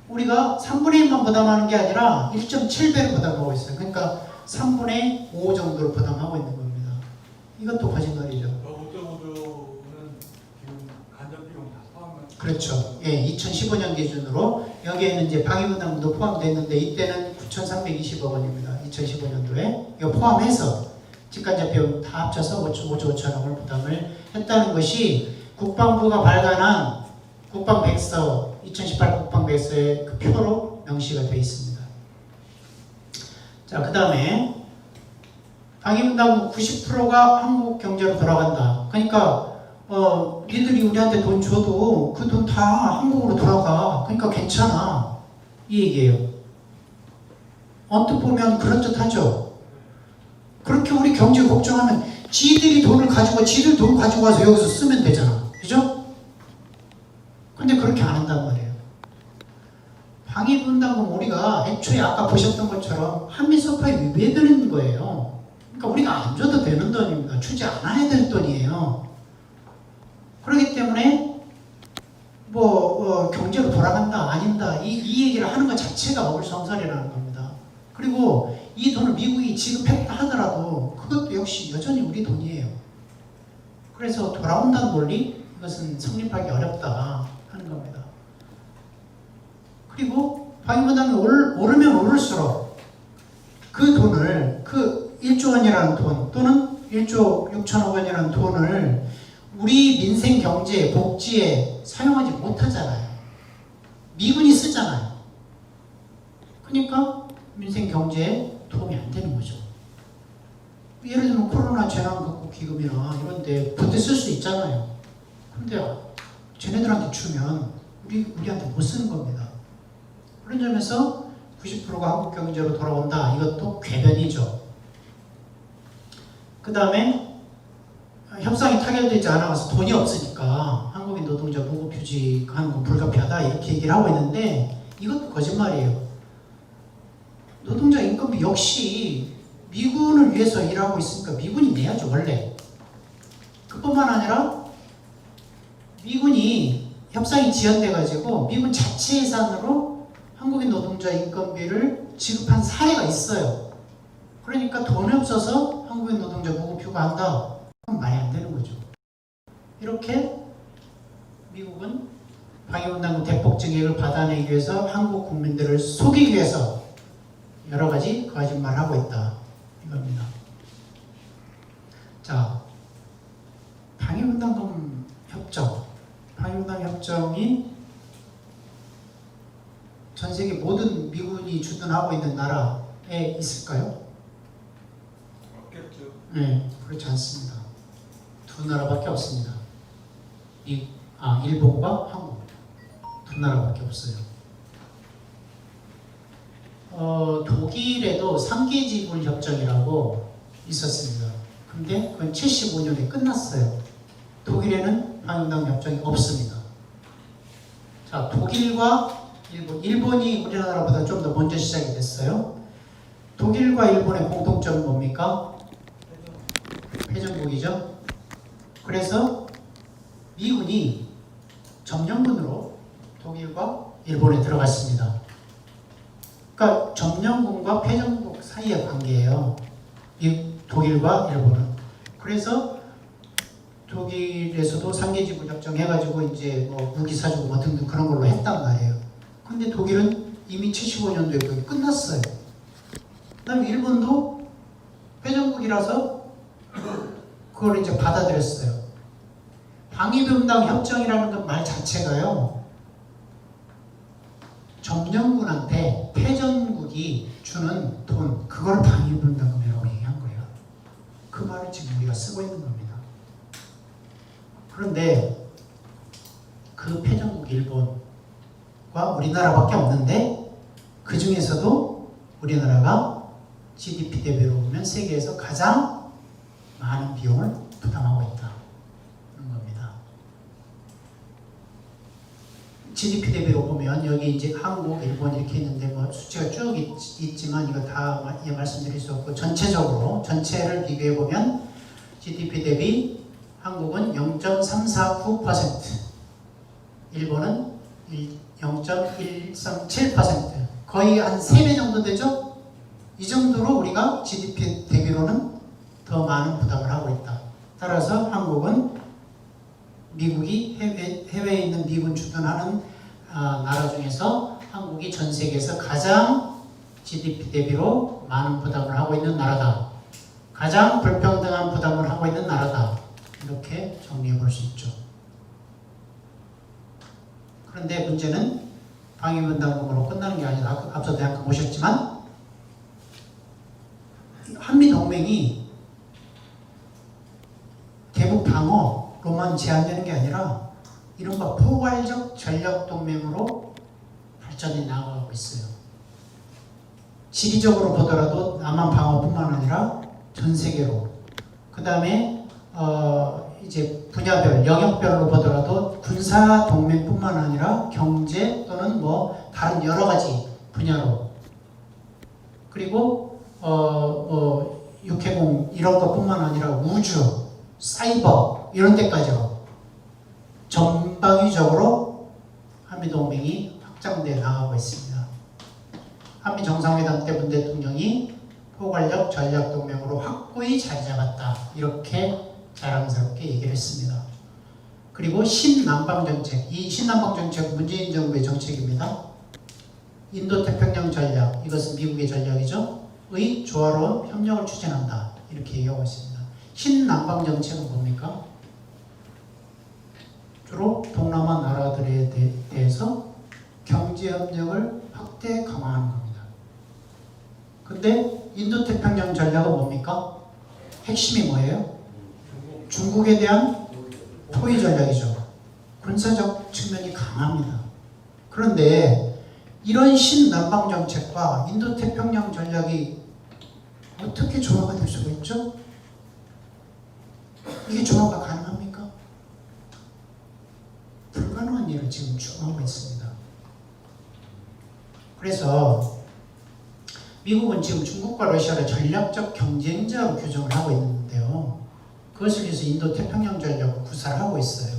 우리가 3분의 1만 부담하는 게 아니라 1.7배를 부담하고 있어요. 그러니까 3분의 5 정도를 부담하고 있는 겁니다. 이것도 거짓말이죠. 5.5조는 지금 간접 비용 다 포함한. 그렇죠. 예, 2015년 기준으로 여기에는 이제 방위분담금도 포함됐는데 이때는 9,320억 원입니다. 2015년도에 이거 포함해서 직간접 비용 다 합쳐서 5조 5천억을 부담을 했다는 것이 국방부가 발간한 국방백서 2018 국방백서의 그 표로 명시가 되어 있습니다. 자, 그 다음에 방위분담금 90%가 한국 경제로 돌아간다. 그러니까 니들이 우리한테 돈 줘도 그 돈 다 한국으로 돌아가. 그러니까 괜찮아. 이 얘기예요. 언뜻 보면 그럴듯하죠. 그렇게 우리 경제 걱정하면 지들이 돈을 가지고 지들 돈 가지고 와서 여기서 쓰면 되잖아. 그죠? 근데 그렇게 안 한단 말이에요. 방위분담금 우리가 애초에 아까 보셨던 것처럼 한미소파에 위배되는 거예요. 그러니까 우리가 안 줘도 되는 돈입니다. 주지 않아야 될 돈이에요. 그렇기 때문에 경제로 돌아간다 아닌다 이 얘기를 하는 것 자체가 어불성설이라는 겁니다. 그리고 이 돈을 미국이 지급했다 하더라도 그것도 역시 여전히 우리 돈이에요. 그래서 돌아온다는 논리 이것은 성립하기 어렵다 하는 겁니다. 그리고 방위분담금이 오르면 오를수록 그 돈을 그 1조 원이라는 돈 또는 1조 6천억 원이라는 돈을 우리 민생 경제 복지에 사용하지 못하잖아요. 미군이 쓰잖아요. 그러니까 민생 경제에 도움이 안 되는 거죠. 예를 들면 코로나 재난 기금이나 이런데 부대 쓸 수 있잖아요. 근데 쟤네들한테 주면 우리한테 못 쓰는 겁니다. 그런 점에서 90%가 한국 경제로 돌아온다. 이것도 궤변이죠. 그 다음에 협상이 타결되지 않아서 돈이 없으니까 한국인 노동자 무급휴직하는 건 불가피하다 이렇게 얘기를 하고 있는데 이것도 거짓말이에요. 노동자 임금비 역시 미군을 위해서 일하고 있으니까 미군이 내야죠 원래. 그뿐만 아니라 미군이 협상이 지연돼 가지고 미군 자체 예산으로 한국인 노동자 인건비를 지급한 사례가 있어요. 그러니까 돈이 없어서 한국인 노동자 무급휴가한다. 그건 말이 안 되는 거죠. 이렇게 미국은 방위분담금 대폭 증액을 받아내기 위해서 한국 국민들을 속이기 위해서 여러 가지 거짓말을 하고 있다. 이겁니다. 자, 방위분담금 협정. 방위분담 협정이 전 세계 모든 미군이 주둔하고 있는 나라에 있을까요? 없겠죠. 네, 그렇지 않습니다. 두 나라밖에 없습니다. 일본과 한국 두 나라밖에 없어요. 독일에도 3개 지분 협정이라고 있었습니다. 근데 그건 75년에 끝났어요. 독일에는 방위분담 협정이 없습니다. 자, 독일과 일본이 우리나라보다 좀 더 먼저 시작이 됐어요. 독일과 일본의 공통점은 뭡니까? 패전국이죠. 그래서 미군이 점령군으로 독일과 일본에 들어갔습니다. 그러니까 점령군과 패전국 사이의 관계예요. 독일과 일본은. 그래서 독일에서도 3개 지분 협정 해가지고 이제 뭐 무기 사주고 뭐 등등 그런 걸로 했단 말이에요. 근데 독일은 이미 75년도에 그게 끝났어요. 그다음에 일본도 패전국이라서 그걸 이제 받아들였어요. 방위분담 협정이라는 것 말 자체가요. 점령군한테 패전국이 주는 돈, 그걸 방위분담금이라고 얘기한 거예요. 그 말을 지금 우리가 쓰고 있는 겁니다. 그런데 그 패전국 일본과 우리나라밖에 없는데 그 중에서도 우리나라가 GDP 대비로 보면 세계에서 가장 많은 비용을 부담하고 있다는 겁니다. GDP 대비로 보면 여기 이제 한국, 일본 이렇게 있는데 뭐 수치가 쭉 있지만 이거 다 말씀드릴 수 없고 전체적으로 전체를 비교해 보면 GDP 대비 한국은 0.349%, 일본은 0.137%, 거의 한 3배 정도 되죠? 이 정도로 우리가 GDP 대비로는 더 많은 부담을 하고 있다. 따라서 한국은 미국이 해외에 있는 미군 주둔하는 나라 중에서 한국이 전 세계에서 가장 GDP 대비로 많은 부담을 하고 있는 나라다. 가장 불평등한 부담을 하고 있는 나라다. 이렇게 정리해 볼 수 있죠. 그런데 문제는 방위분담금으로 끝나는 게 아니라 앞서도 잠깐 보셨지만 한미동맹이 대북 방어로만 제한되는 게 아니라 이른바 포괄적 전략동맹으로 발전해 나가고 있어요. 지리적으로 보더라도 남한 방어뿐만 아니라 전 세계로, 그 다음에 이제 분야별, 영역별로 보더라도 군사 동맹뿐만 아니라 경제 또는 뭐 다른 여러 가지 분야로, 그리고 육해공 이런 것뿐만 아니라 우주, 사이버 이런 데까지요. 전방위적으로 한미동맹이 확장돼 나가고 있습니다. 한미 정상회담 때 문 대통령이 포괄적 전략동맹으로 확고히 자리 잡았다. 이렇게 자랑스럽게 얘기를 했습니다. 그리고 신남방정책, 이 신남방정책 문재인 정부의 정책입니다. 인도태평양 전략, 이것은 미국의 전략이죠. 의 조화로운 협력을 추진한다. 이렇게 얘기하고 있습니다. 신남방정책은 뭡니까? 주로 동남아 나라들에 대해서 경제협력을 확대 강화하는 겁니다. 근데 인도태평양 전략은 뭡니까? 핵심이 뭐예요? 중국에 대한 포위 전략이죠. 군사적 측면이 강합니다. 그런데 이런 신남방 정책과 인도태평양 전략이 어떻게 조화가 될 수가 있죠? 이게 조화가 가능합니까? 불가능한 일을 지금 추구하고 있습니다. 그래서 미국은 지금 중국과 러시아를 전략적 경쟁자로 규정을 하고 있는데요. 그것을 위해서 인도태평양 전략을 구사를 하고 있어요.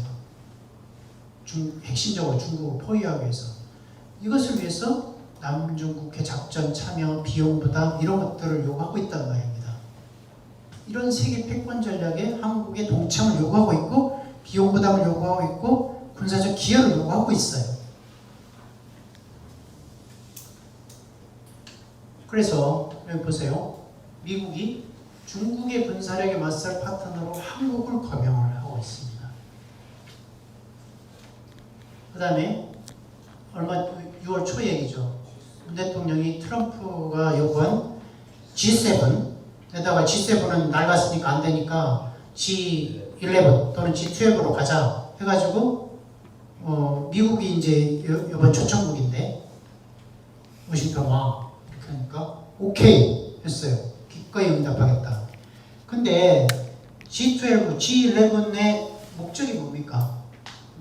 핵심적으로 중국을 포위하기 위해서. 이것을 위해서 남중국해 작전 참여, 비용 부담 이런 것들을 요구하고 있단 말입니다. 이런 세계 패권 전략에 한국의 동참을 요구하고 있고 비용 부담을 요구하고 있고 군사적 기여를 요구하고 있어요. 그래서 여기 보세요. 미국이 중국의 군사력에 맞설 파트너로 한국을 거명을 하고 있습니다. 그 다음에 얼마 6월 초 얘기죠. 문 대통령이 트럼프가 요구한 G7에다가 G7은 낡았으니까 안 되니까 G11 또는 G12로 가자 해가지고 미국이 이제 이번 초청국인데 워싱턴 와 이렇게 하니까 오케이 했어요. 기꺼이 응답하겠다. 근데 G12, G11의 목적이 뭡니까?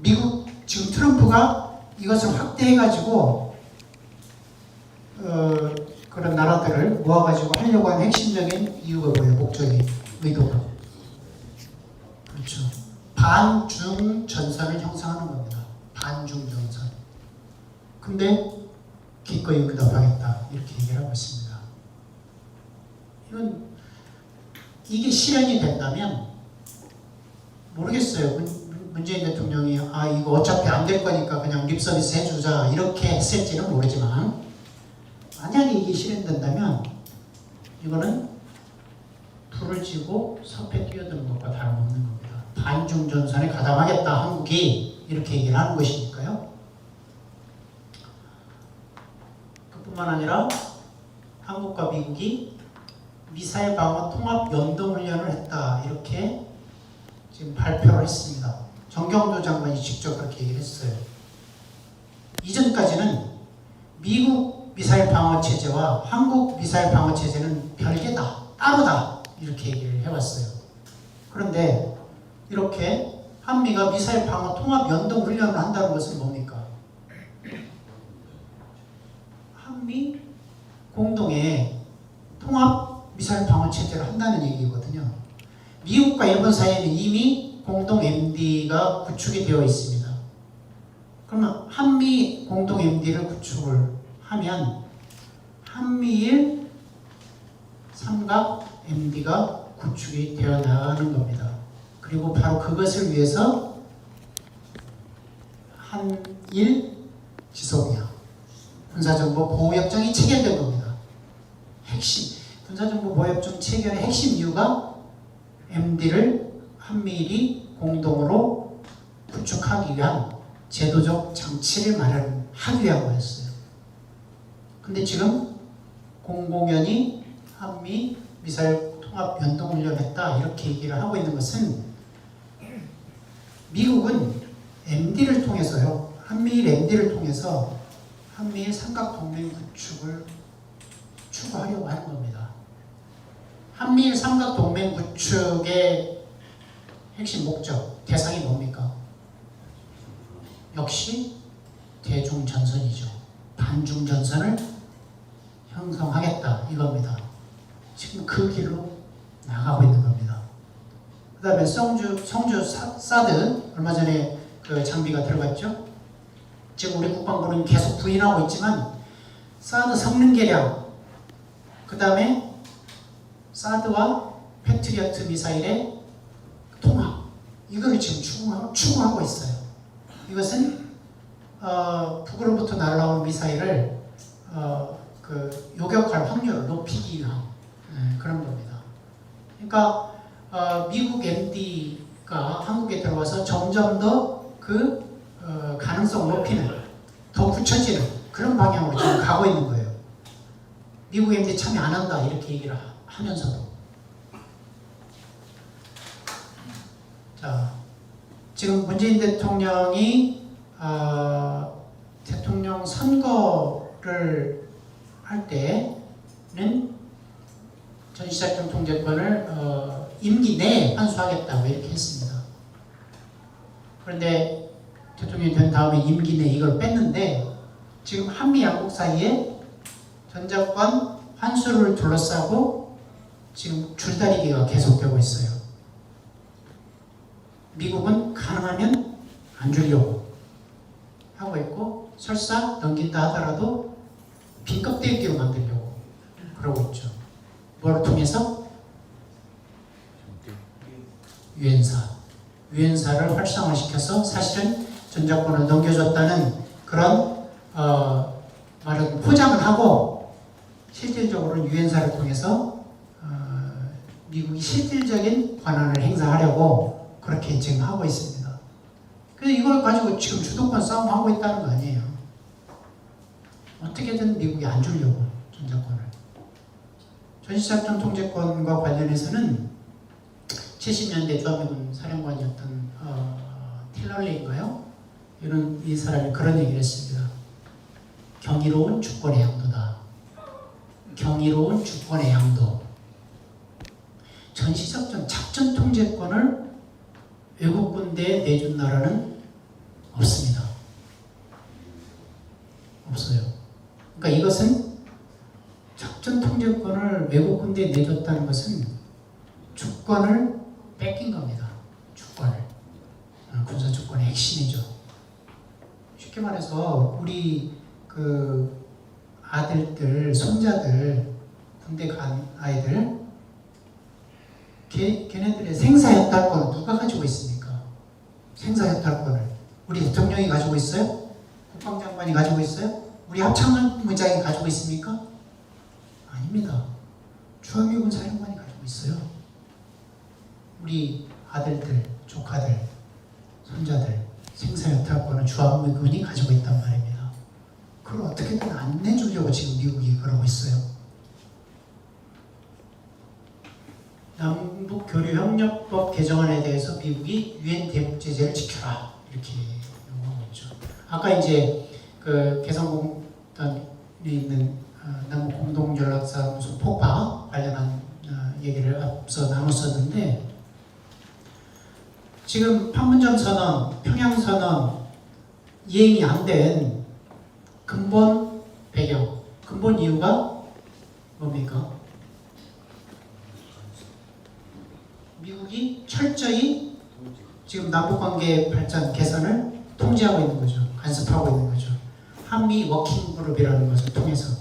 미국 지금 트럼프가 이것을 확대해가지고 그런 나라들을 모아가지고 하려고 하는 핵심적인 이유가 뭐예요? 목적이, 의도가. 그렇죠. 반중 전선을 형성하는 겁니다. 반중 전선. 근데 기꺼이 응답하겠다 이렇게 얘기를 하고 있습니다. 이게 실현이 된다면 모르겠어요. 문재인 대통령이 이거 어차피 안 될 거니까 그냥 립서비스 해주자 이렇게 했을지는 모르지만 만약에 이게 실현된다면 이거는 불을 지고 섭에 뛰어드는 것과 다름없는 겁니다. 반중 전선에 가담하겠다 한국이 이렇게 얘기를 하는 것이니까요. 그뿐만 아니라 한국과 미국이 미사일 방어 통합 연동 훈련을 했다 이렇게 지금 발표를 했습니다. 정경도 장관이 직접 그렇게 얘기를 했어요. 이전까지는 미국 미사일 방어 체제와 한국 미사일 방어 체제는 별개다, 따로다 이렇게 얘기를 해왔어요. 그런데 이렇게 한미가 미사일 방어 통합 연동 훈련을 한다는 것은 뭡니까? 한미 공동의 통합 미사일 방어 체제를 한다는 얘기거든요. 미국과 일본 사이에는 이미 공동 MD가 구축이 되어 있습니다. 그러면 한미 공동 MD를 구축을 하면 한미일 삼각 MD가 구축이 되어 나가는 겁니다. 그리고 바로 그것을 위해서 한일 지소미아 군사정보 보호협정이 체결된 겁니다. 핵심 군사정보 보호협정 체결의 핵심 이유가 MD를 한미일이 공동으로 구축하기 위한 제도적 장치를 마련하기 위한 거였어요. 근데 지금 공공연히 한미 미사일 통합 연동훈련했다 이렇게 얘기를 하고 있는 것은 미국은 MD를 통해서요. 한미일 MD를 통해서 한미일 삼각동맹 구축을 추구하려고 하는 겁니다. 한미일 삼각동맹 구축의 핵심 목적, 대상이 뭡니까? 역시 대중전선이죠. 반중전선을 형성하겠다 이겁니다. 지금 그 길로 나가고 있는 겁니다. 그 다음에 성주 사드 얼마 전에 그 장비가 들어갔죠. 지금 우리 국방부는 계속 부인하고 있지만 사드 성능 개량, 그 다음에 사드와 패트리어트 미사일의 통합, 이거를 지금 추구하고 있어요. 이것은 북으로부터 날아오는 미사일을 요격할 확률을 높이기 위한 그런 겁니다. 그러니까 미국 MD가 한국에 들어와서 점점 더 그 가능성을 높이는, 더 굳혀지는 그런 방향으로 지금 가고 있는 거예요. 미국 MD 참여 안 한다 이렇게 얘기를 하면서도. 자, 지금 문재인 대통령이 대통령 선거를 할 때는 전시작전 통제권을 임기 내에 환수하겠다고 이렇게 했습니다. 그런데 대통령이 된 다음에 임기 내에 이걸 뺐는데 지금 한미 양국 사이에 전자권 환수를 둘러싸고 지금 줄다리기가 계속되고 있어요. 미국은 가능하면 안 주려고 하고 있고 설사 넘긴다 하더라도 빈 껍데기로 만들려고 그러고 있죠. 뭘 통해서? 유엔사를 활성화시켜서 사실은 전자권을 넘겨줬다는 그런 말은 포장을 하고 실질적으로는 유엔사를 통해서 미국이 실질적인 권한을 행사하려고 그렇게 지금 하고 있습니다. 그래서 이걸 가지고 지금 주도권 싸움하고 있다는 거 아니에요. 어떻게든 미국이 안 주려고 전자권을. 전시작전 통제권과 관련해서는 70년대 주한미군 사령관이었던 틸럴리인가요? 이 사람이 그런 얘기를 했습니다. 경이로운 주권의 양도다. 경이로운 주권의 양도. 전시작전 작전 통제권을 외국 군대에 내준 나라는 없습니다. 없어요. 그러니까 이것은 작전 통제권을 외국 군대에 내줬다는 것은 주권을 뺏긴 겁니다. 주권을. 군사 주권의 핵심이죠. 쉽게 말해서 우리 그 아들들, 손자들, 군대 간 아이들 걔네들의 생사협탈권을 누가 가지고 있습니까? 생사협탈권을 우리 대통령이 가지고 있어요? 국방장관이 가지고 있어요? 우리 합참의장이 가지고 있습니까? 아닙니다. 주한미군 사령관이 가지고 있어요. 우리 아들들, 조카들, 손자들 생사협탈권은 주한미군이 가지고 있단 말입니다. 그걸 어떻게든 안 내주려고 지금 미국이 그러고 있어요. 남북교류협력법 개정안에 대해서 미국이 유엔 대북 제재를 지켜라 이렇게 요구하고 있죠. 아까 이제 그 개성공단에 있는 남북 공동연락사무소 폭파 관련한 얘기를 앞서 나눴었는데 지금 판문점 선언, 평양 선언 이행이 안 된 근본 배경, 근본 이유가 뭡니까? 미국이 철저히 지금 남북관계 발전 개선을 통제하고 있는 거죠. 간섭하고 있는 거죠. 한미 워킹그룹이라는 것을 통해서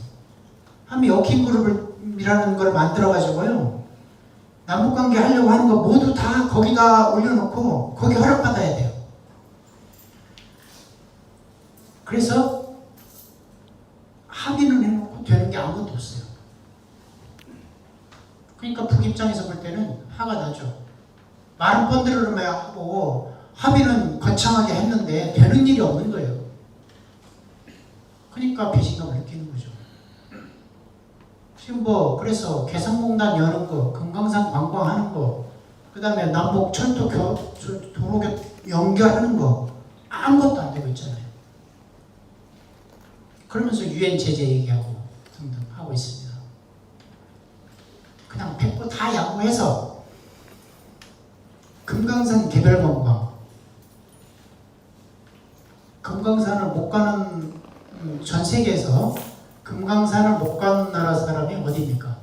한미 워킹그룹이라는 걸 만들어가지고요. 남북관계 하려고 하는 거 모두 다 거기다 올려놓고 거기 허락받아야 돼요. 그래서 합의는 해놓고 되는 게 아무것도 없어요. 그러니까 북 입장에서 볼 때는 화가 나죠. 말은 번들어야 하고 합의는 거창하게 했는데 되는 일이 없는 거예요. 그러니까 배신감을 느끼는 거죠. 지금 그래서 개성공단 여는 거, 금강산 관광하는 거, 그 다음에 남북 철도 도로 연결하는 거 아무것도 안 되고 있잖아요. 그러면서 유엔 제재 얘기하고 등등 하고 있습니다. 그냥 100% 다 양보해서 금강산 개별 관광, 금강산을 못 가는 전 세계에서 금강산을 못 가는 나라 사람이 어디입니까?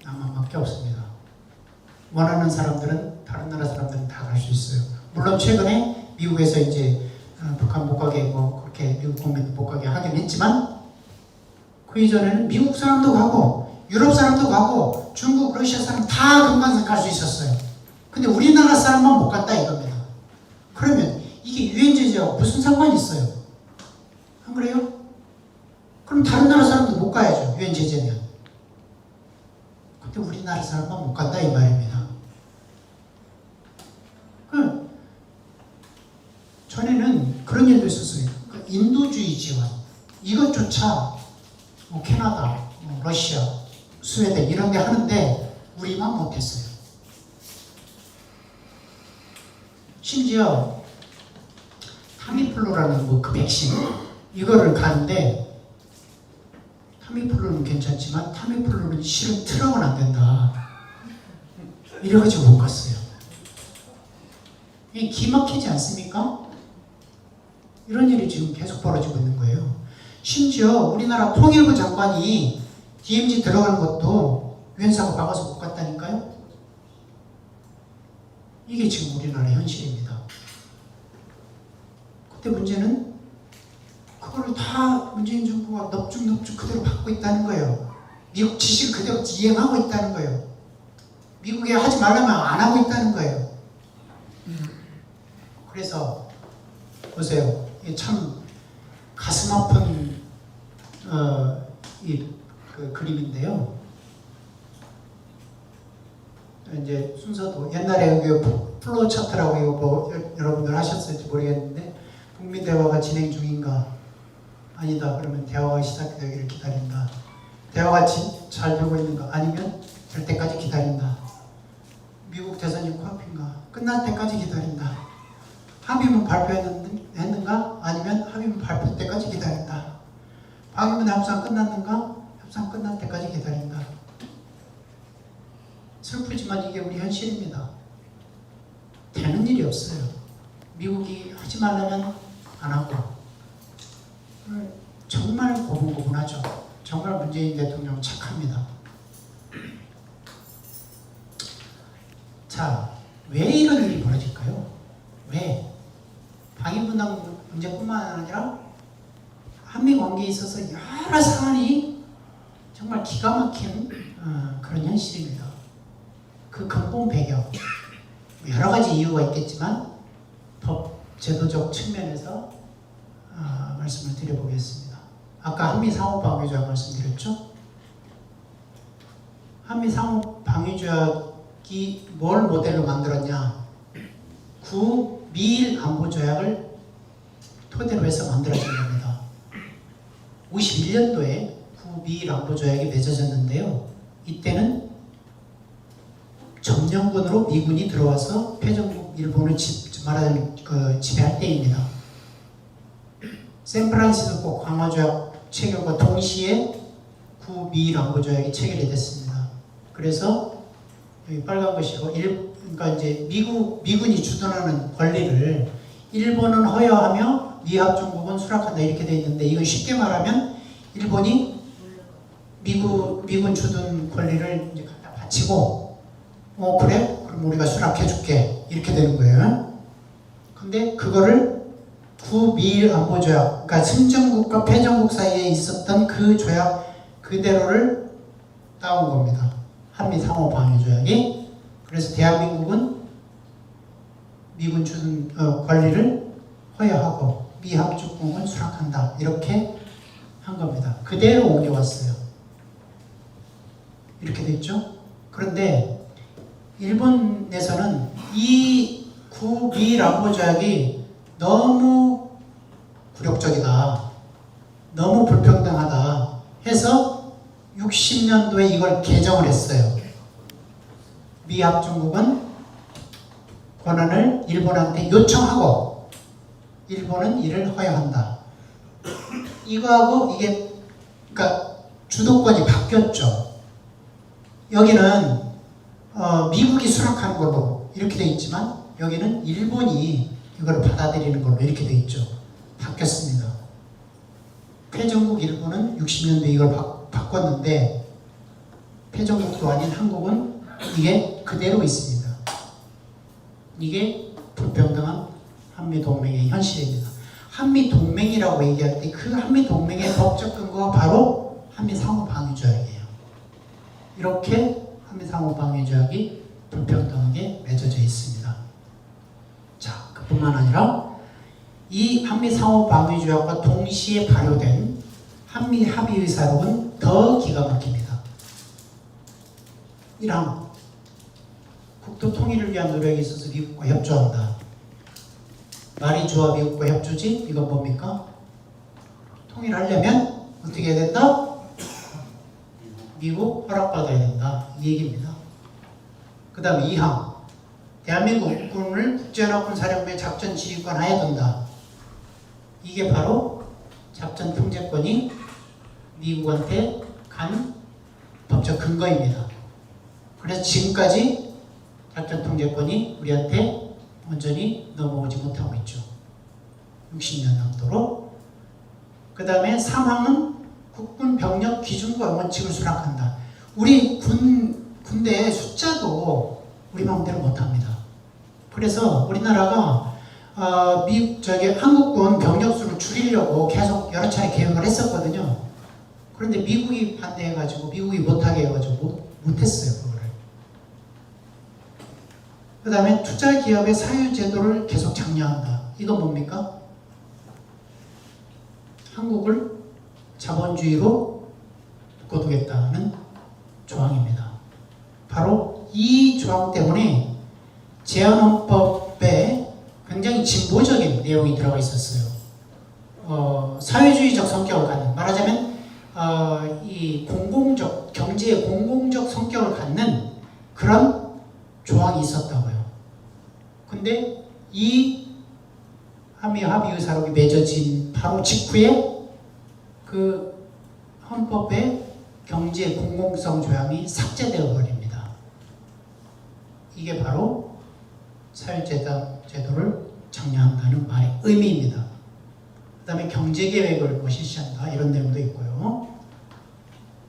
남한밖에 없습니다. 원하는 사람들은 다른 나라 사람들은 다 갈 수 있어요. 물론 최근에 미국에서 이제 북한 못 가게 그렇게 미국 국민 못 가게 하긴 했지만 그 이전에는 미국 사람도 가고 유럽 사람도 가고 중국, 러시아 사람 다 금강산 갈 수 있었어요. 근데 우리나라 사람만 못 갔다 이겁니다. 그러면 이게 유엔 제재하고 무슨 상관이 있어요? 안 그래요? 그럼 다른 나라 사람도 못 가야죠. 유엔 제재면. 근데 우리나라 사람만 못 간다 이 말입니다. 전에는 그런 일도 있었어요. 인도주의 지원 이것조차 캐나다, 러시아, 스웨덴 이런 데 하는데 우리만 못했어요. 심지어 타미플루라는 뭐 그 백신 이거를 가는데 타미플루는 괜찮지만 타미플루는 실은 트럭은 안 된다. 이래가지고 못 갔어요. 이 기막히지 않습니까? 이런 일이 지금 계속 벌어지고 있는 거예요. 심지어 우리나라 통일부 장관이 DMZ 들어가는 것도 유엔사가 막아서 못 갔다니까요. 이게 지금 우리나라의 현실입니다. 그때 문제는 그거를 다 문재인 정부가 넙죽넙죽 그대로 받고 있다는 거예요. 미국 지식 그대로 이행하고 있다는 거예요. 미국에 하지 말라면 안 하고 있다는 거예요. 그래서 보세요. 이게 참 가슴 아픈 그 그림인데요. 이제 순서도 옛날에 그 플로우 차트라고 이거 뭐 여러분들 하셨을지 모르겠는데 북미 대화가 진행 중인가? 아니다. 그러면 대화가 시작되기를 기다린다. 대화가 잘 되고 있는가? 아니면 될 때까지 기다린다. 미국 대선이 코앞인가? 끝날 때까지 기다린다. 합의문 발표했는가? 아니면 합의문 발표 때까지 기다린다. 방위문 협상 끝났는가? 협상 끝날 때까지 기다린다. 슬프지만 이게 우리 현실입니다. 되는 일이 없어요. 미국이 하지 말라면 안 하고. 정말 고분고분하죠. 정말 문재인 대통령 착합니다. 자, 왜 이런 일이 벌어질까요? 왜? 방위분담 문제뿐만 아니라 한미 관계에 있어서 여러 사안이 정말 기가 막힌 그런 현실입니다. 그 근본 배경 여러 가지 이유가 있겠지만 법 제도적 측면에서 말씀을 드려보겠습니다. 아까 한미 상호 방위조약 말씀드렸죠? 한미 상호 방위조약이 뭘 모델로 만들었냐? 미일 안보조약을 토대로 해서 만들어진 겁니다. 51년도에 미일 안보조약이 맺어졌는데요. 이때는 점령군으로 미군이 들어와서 패전국 일본을 말하자면 지배할 때입니다. 샌프란시스코 강화조약 체결과 동시에 미일 안보조약이 체결이 됐습니다. 그래서 여기 빨간 것이고 그러니까 이제 미군이 주둔하는 권리를 일본은 허여하며 미합중국은 수락한다 이렇게 돼 있는데 이건 쉽게 말하면 일본이 미군 주둔 권리를 이제 갖다 바치고 그래? 그럼 우리가 수락해줄게 이렇게 되는 거예요. 근데 그거를 미일 안보조약 그러니까 승전국과 패전국 사이에 있었던 그 조약 그대로를 따온 겁니다. 한미 상호 방위조약이. 그래서 대한민국은 미군 주둔 권리를 허여하고 미합중국은 수락한다 이렇게 한 겁니다. 그대로 옮겨왔어요. 이렇게 됐죠. 그런데 일본에서는 이 미일 안보조약이 너무 굴욕적이다, 너무 불평등하다 해서 60년도에 이걸 개정을 했어요. 미합중국은 권한을 일본한테 요청하고 일본은 이를 허용한다. 이거하고 이게 그러니까 주도권이 바뀌었죠. 여기는 미국이 수락하는 걸로 이렇게 돼 있지만 여기는 일본이 이걸 받아들이는 걸로 이렇게 돼 있죠. 바뀌었습니다. 패전국 일본은 60년도에 이걸 바꿨는데 패전국도 아닌 한국은 이게 그대로 있습니다. 이게 불평등한 한미동맹의 현실입니다. 한미동맹이라고 얘기할 때 그 한미동맹의 법적 근거가 바로 한미상호방위조약이에요. 이렇게 한미상호방위조약이 불평등하게 맺어져 있습니다. 자, 그뿐만 아니라 이 한미상호방위조약과 동시에 발효된 한미합의의사록은 더 기가 막힙니다. 1항 국토 통일을 위한 노력에 있어서 미국과 협조한다. 말이 좋아 미국과 협조지? 이건 뭡니까? 통일하려면 어떻게 해야 된다? 미국 허락받아야 된다. 이 얘기입니다. 그 다음에 2항 대한민국군을 국제연합군 사령부의 작전 지휘권 하에 둔다. 이게 바로 작전 통제권이 미국한테 간 법적 근거입니다. 그래서 지금까지 작전 통제권이 우리한테 온전히 넘어오지 못하고 있죠. 60년 넘도록. 그 다음에 3항은 국군 병력 기준과 원칙을 수락한다. 우리 군대의 숫자도 우리 마음대로 못합니다. 그래서 우리나라가 한국군 병력 수를 줄이려고 계속 여러 차례 계획을 했었거든요. 그런데 미국이 반대해가지고 미국이 못하게 해가지고 못했어요. 그거를. 그 다음에 투자 기업의 사유 제도를 계속 장려한다. 이건 뭡니까? 한국을 자본주의로 묶어두겠다는 조항입니다. 바로 이 조항 때문에 제한헌법에 굉장히 진보적인 내용이 들어가 있었어요. 사회주의적 성격을 갖는, 말하자면 이 공공적, 경제의 공공적 성격을 갖는 그런 조항이 있었다고요. 근데 이 한미 합의의사록이 맺어진 바로 직후에 그 헌법의 경제 공공성 조항이 삭제되어 버립니다. 이게 바로 사회제도를 장려한다는 말의 의미입니다. 그 다음에 경제계획을 실시한다 이런 내용도 있고요.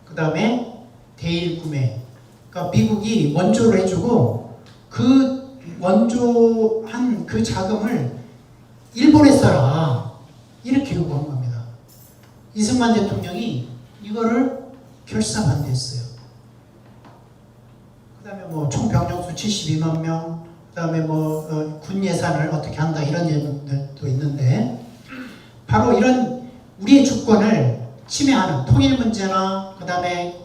그 다음에 대일 구매, 그러니까 미국이 원조를 해주고 그 원조한 그 자금을 일본에 써라 이렇게 요구한 겁니다. 이승만 대통령이 이거를 결사반대했어요. 그 다음에 뭐 총 병력수 72만 명, 그 다음에 군 예산을 어떻게 한다 이런 내용들도 있는데 바로 이런 우리의 주권을 침해하는 통일 문제나 그 다음에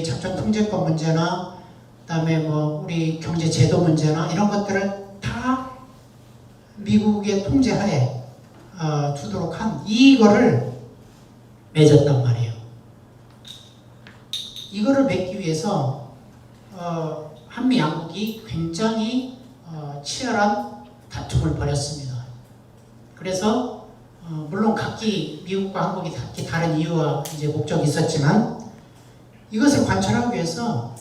작전 통제권 문제나 그 다음에 우리 경제 제도 문제나 이런 것들을 다 미국의 통제하에 두도록 한 이거를 맺었단 말이에요. 이거를 맺기 위해서 한미 양국이 굉장히 치열한 다툼을 벌였습니다. 그래서 물론 각기 미국과 한국이 각기 다른 이유와 이제 목적이 있었지만 이것을 관철하기 위해서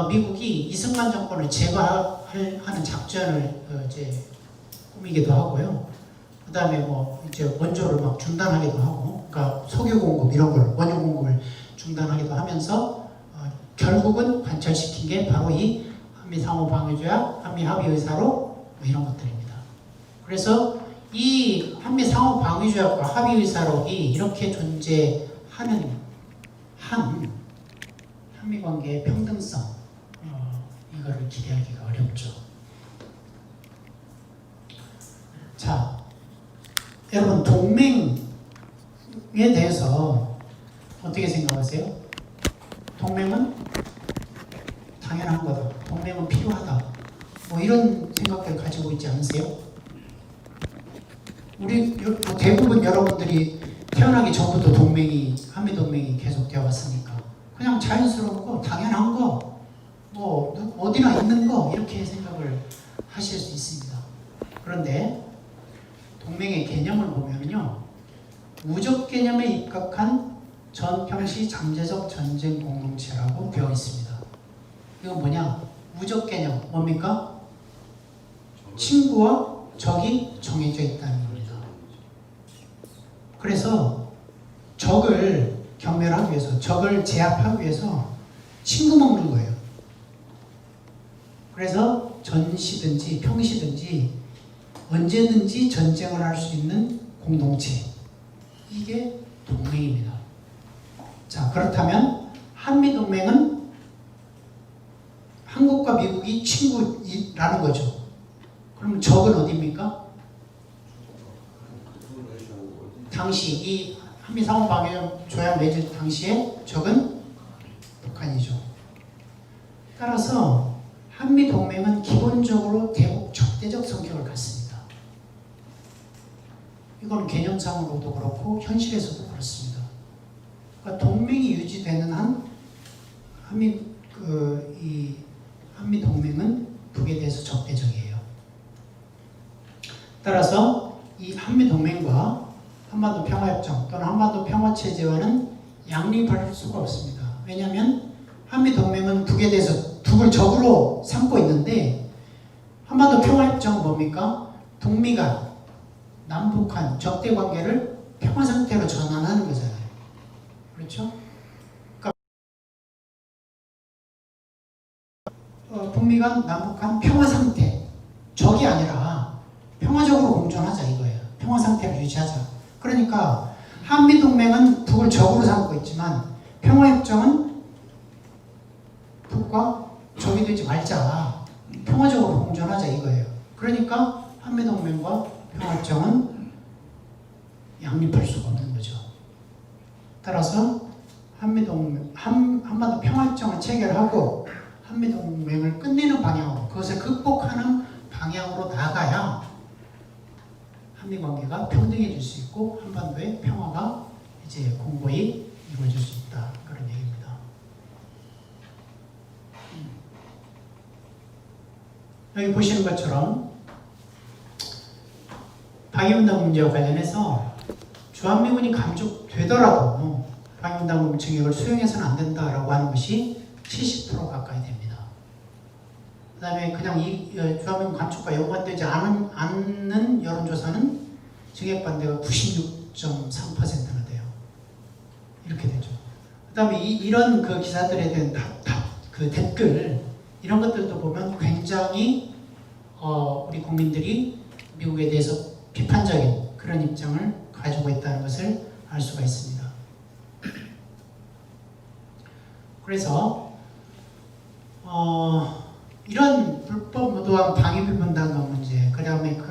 미국이 이승만 정권을 제거하는 작전을 이제 꾸미기도 하고요. 그 다음에 이제 원조를 막 중단하기도 하고, 그러니까 석유 공급 이런 걸 원유 공급을 중단하기도 하면서 결국은 관철시킨 게 바로 이 한미 상호 방위조약, 한미 합의 의사로 이런 것들입니다. 그래서 이 한미 상호 방위조약과 합의 의사록이 이렇게 존재하는 한 한미 관계의 평등성 이거를 기대하기가 어렵죠. 자, 여러분 동맹에 대해서 어떻게 생각하세요? 동맹은 당연한 거다. 동맹은 필요하다. 이런 생각들 가지고 있지 않으세요? 우리 대부분 여러분들이 태어나기 전부터 한미 동맹이 계속 되어 왔으니까 그냥 자연스러운 거, 당연한 거, 어디나 있는 거 이렇게 생각을 하실 수 있습니다. 그런데 동맹의 개념을 보면요, 우적 개념에 입각한 전평시 잠재적 전쟁 공동체라고 되어 있습니다. 이건 뭐냐? 우적 개념 뭡니까? 친구와 적이 정해져 있다는 겁니다. 그래서 적을 경멸하기 위해서, 적을 제압하기 위해서 친구 먹는 거예요. 그래서 전시든지 평시든지 언제든지 전쟁을 할 수 있는 공동체, 이게 동맹입니다. 자, 그렇다면 한미동맹은 한국과 미국이 친구라는 거죠. 그러면 적은 어디입니까? 당시 이 한미 상호 방위 조약 맺을 당시에 적은 북한이죠. 따라서 한미 동맹은 기본적으로 대북 적대적 성격을 갖습니다. 이건 개념상으로도 그렇고 현실에서도 그렇습니다. 그러니까 동맹이 유지되는 한 한미 동맹은 북에 대해서 적대적. 따라서 이 한미동맹과 한반도 평화협정 또는 한반도 평화체제와는 양립할 수가 없습니다. 왜냐하면 한미동맹은 북에 대해서 북을 적으로 삼고 있는데 한반도 평화협정은 뭡니까? 북미가 남북한 적대 관계를 평화 상태로 전환하는 거잖아요. 그렇죠? 그러니까 북미 간 남북한 평화 상태, 적이 아니라 평화적으로 공존하자 이거예요. 평화 상태를 유지하자. 그러니까 한미동맹은 북을 적으로 삼고 있지만 평화협정은 북과 적이 되지 말자. 평화적으로 공존하자 이거예요. 그러니까 한미동맹과 평화협정은 양립할 수가 없는 거죠. 따라서 한반도 평화협정을 체결하고 한미동맹을 끝내는 방향으로 그것을 극복하는 방향으로 나가야 한미관계가 평등해질 수 있고 한반도의 평화가 이제 공고히 이루어질 수 있다. 그런 얘기입니다. 여기 보시는 것처럼 방위분담 문제와 관련해서 주한미군이 감축되더라도 방위분담 증액을 수용해서는 안 된다라고 하는 것이 70% 가까이 됩니다. 그 다음에 그냥 이 주한미군 감축과 연관되지 않는 여론조사는 증액 반대가 96.3%나 돼요. 이렇게 되죠. 그 다음에 이런 그 기사들에 대한 그 댓글 이런 것들도 보면 굉장히 우리 국민들이 미국에 대해서 비판적인 그런 입장을 가지고 있다는 것을 알 수가 있습니다. 그래서 이런 불법 무도한 방위비분담금 문제, 그다음에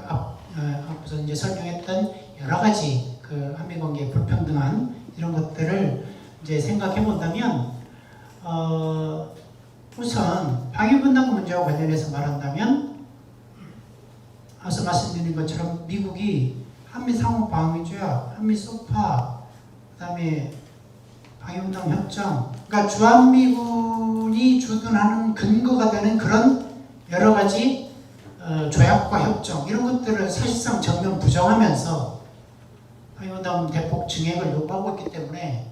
앞서 이제 설명했던 여러 가지 그 한미 관계의 불평등한 이런 것들을 이제 생각해 본다면 우선 방위분담금 문제와 관련해서 말한다면 앞서 말씀드린 것처럼 미국이 한미 상호 방위조약, 한미 소파, 그다음에 방위분담 협정, 그러니까 주한미군이 주둔하는 근거가 되는 그런 여러 가지 조약과 협정 이런 것들을 사실상 전면 부정하면서 방위분담 대폭 증액을 요구하고 있기 때문에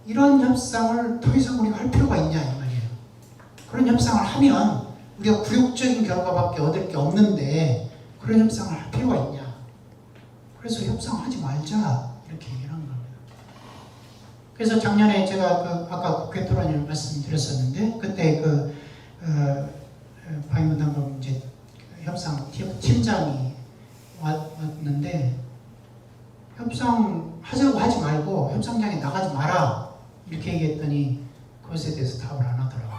이런 협상을 더 이상 우리가 할 필요가 있냐 이 말이에요. 그런 협상을 하면 우리가 굴욕적인 결과밖에 얻을 게 없는데 그런 협상을 할 필요가 있냐. 그래서 협상하지 말자 이렇게 얘기를 하는 겁니다. 그래서 작년에 제가 아까 국회 토론을 말씀드렸었는데 그때 방위분담금 이제 협상 팀장이 왔는데 협상하자고 하지 말고 협상장에 나가지 마라 이렇게 얘기했더니 그것에 대해서 답을 안 하더라고요.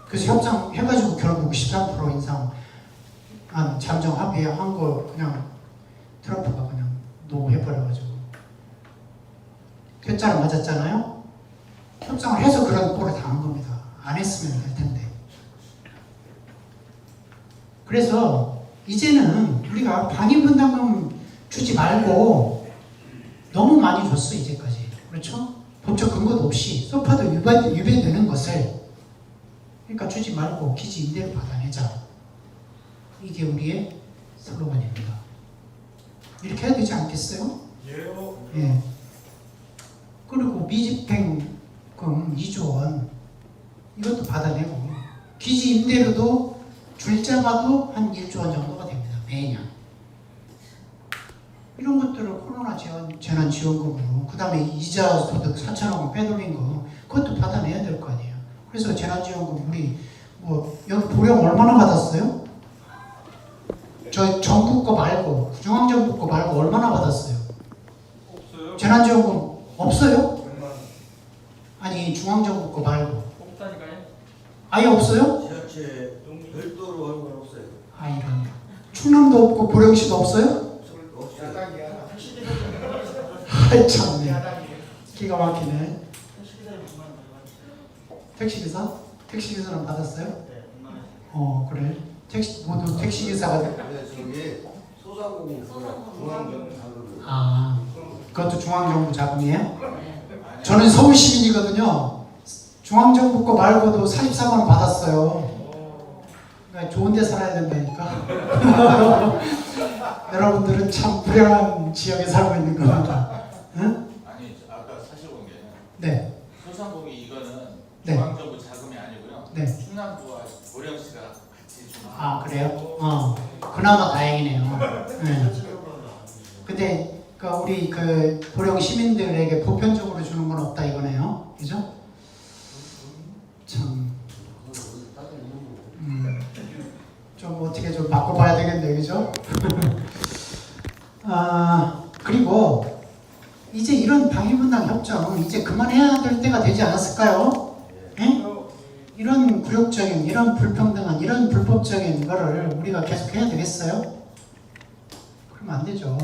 그래서 협상해가지고 결국 13% 인상 잠정 합의한 거 그냥 트럼프가 그냥 노해버려가지고 퇴짜를 맞았잖아요. 협상을 해서 그런 꼴을 당한 겁니다. 안 했으면 될 텐데. 그래서 이제는 우리가 방위분담금 주지 말고 너무 많이 줬어 이제까지. 그렇죠? 법적 근거도 없이 소파도 유배되는 것을 그러니까 주지 말고 기지 임대로 받아내자. 이게 우리의 슬로건입니다. 이렇게 해야 되지 않겠어요? 예. 그리고 미집행금 2조 원 이것도 받아내고 기지 임대료도 줄자가도 한 1조 원 정도가 됩니다. 매년. 이런 것들을 코로나 재난지원금으로 그 다음에 이자 소득 4천억 원 빼돌린 거 그것도 받아내야 될 거 아니에요. 그래서 재난지원금 우리 여기 보령 얼마나 받았어요? 저 정부 거 말고 중앙정부 거 말고 얼마나 받았어요? 없어요. 재난지원금 없어요? 아니 중앙정부 거 말고 없다니까요. 아예 없어요? 지자체 별도로 하는 건 없어요. 아 이런 충남도 없고 보령시도 없어요? 없어요. 야당이야. 아이 참네 야당이에요. 기가 막히네. 택시기사? 택시기사는 받았어요? 그래 모두 택시기사가 네, 저기 소상공인 중앙정부 자금. 그것도 중앙정부 자금이에요? 저는 서울시민이거든요. 중앙정부 거 말고도 44만 원 받았어요. 그러니까 좋은 데 살아야 된다니까. 여러분들은 참 불행한 지역에 살고 있는 겁니다. 응? 아니 아까 사실 본 게 네, 소상공인 이거는 네. 중앙정부 자금이 아니고요. 네. 충남부와 고령시가 같이 주는. 아 그래요? 그나마 다행이네요. 네. 근데 우리 고령 시민들에게 보편적으로 주는 건 없다 이거네요, 그죠? 참, 좀 어떻게 좀 바꿔봐야 되겠네, 그죠? 그리고 이제 이런 방위분담 협정 이제 그만해야 될 때가 되지 않았을까요? 예? 이런 굴욕적인, 이런 불평등한, 이런 불법적인 거를 우리가 계속 해야 되겠어요? 그러면 안 되죠.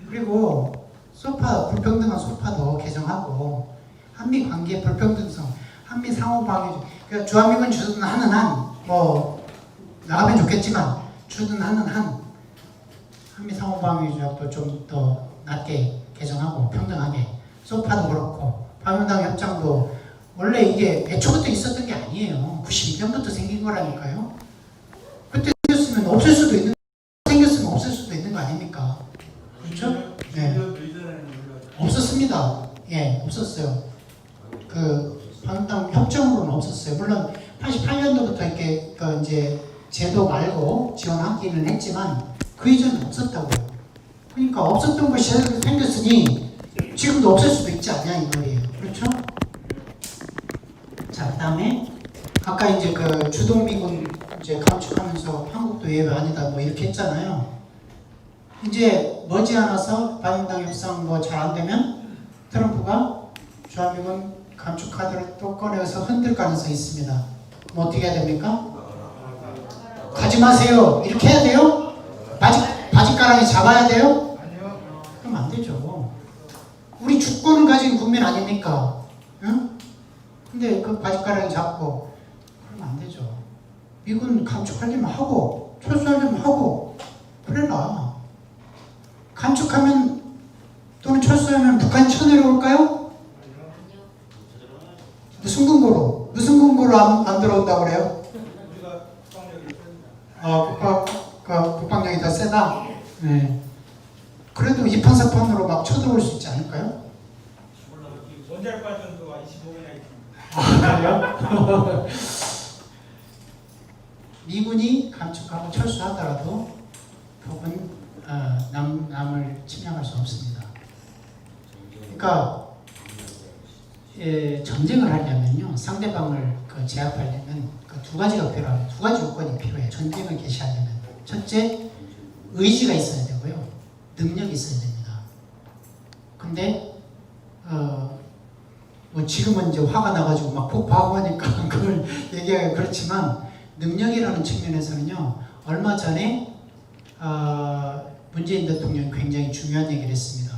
그리고 소파, 불평등한 소파도 개정하고 한미 관계 불평등성, 한미 상호방위, 그러니까 주한미군 주둔 하는 한, 나가면 좋겠지만 주둔 하는 한 한미 상호방위 조약도 좀 더 낮게 개정하고 평등하게, 소파도 그렇고 방위분담 협정도 원래 이게 애초부터 있었던 게 아니에요. 92년부터 생긴 거라니까요. 그때 생겼으면 없을 수도 있는, 생겼으면 없을 수도 있는 거 아닙니까? 그렇죠? 네. 없었습니다. 예, 없었어요. 방위분담 협정으로는 없었어요. 물론 88년도부터 이렇게 이제 제도 말고 지원하기는 했지만 그 이전은 없었다고요. 그러니까 없었던 것이 생겼으니 지금도 없을 수도 있지 않냐 이 말이에요. 그렇죠? 자, 그다음에 아까 이제 주동미군 이제 감축하면서 한국도 예외 아니다 뭐 이렇게 했잖아요. 이제 머지않아서 방위분담 협상 잘 안 되면 트럼프가 주한미군 감축 카드를 또 꺼내서 흔들 가능성이 있습니다. 그럼 어떻게 해야 됩니까? 가지 마세요. 이렇게 해야 돼요? 바짓가랑이 잡아야 돼요? 아니요. 그럼 안 되죠. 우리 주권을 가진 국민 아닙니까? 응? 근데 바짓가랑이 잡고 그러면 안 되죠. 미군 감축하려면 하고 철수하려면 하고 그래라. 감축하면 또는 철수하면 북한이 쳐내려올까요? 무슨 근거로 안 들어온다고 그래요? 우리가 국방력이 있습니다. 국방력이 더 세다? 네. 그래도 이판사판으로 막 쳐들어올 수 있지 않을까요? 원자력 발전소가 25개나 있습니다. 그래요? 미군이 감축하고 철수하더라도 북은 남을 침략할 수 없습니다. 그러니까 전쟁을 하려면요, 상대방을 제압하려면 두 가지가 필요합니다. 두 가지 요건이 필요해요. 전쟁을 개시하려면. 첫째, 의지가 있어야 되고요, 능력이 있어야 됩니다. 근데 지금은 이제 화가 나가지고 막 폭파하고 하니까 그걸 얘기하기가 그렇지만 능력이라는 측면에서는요, 얼마 전에 문재인 대통령이 굉장히 중요한 얘기를 했습니다.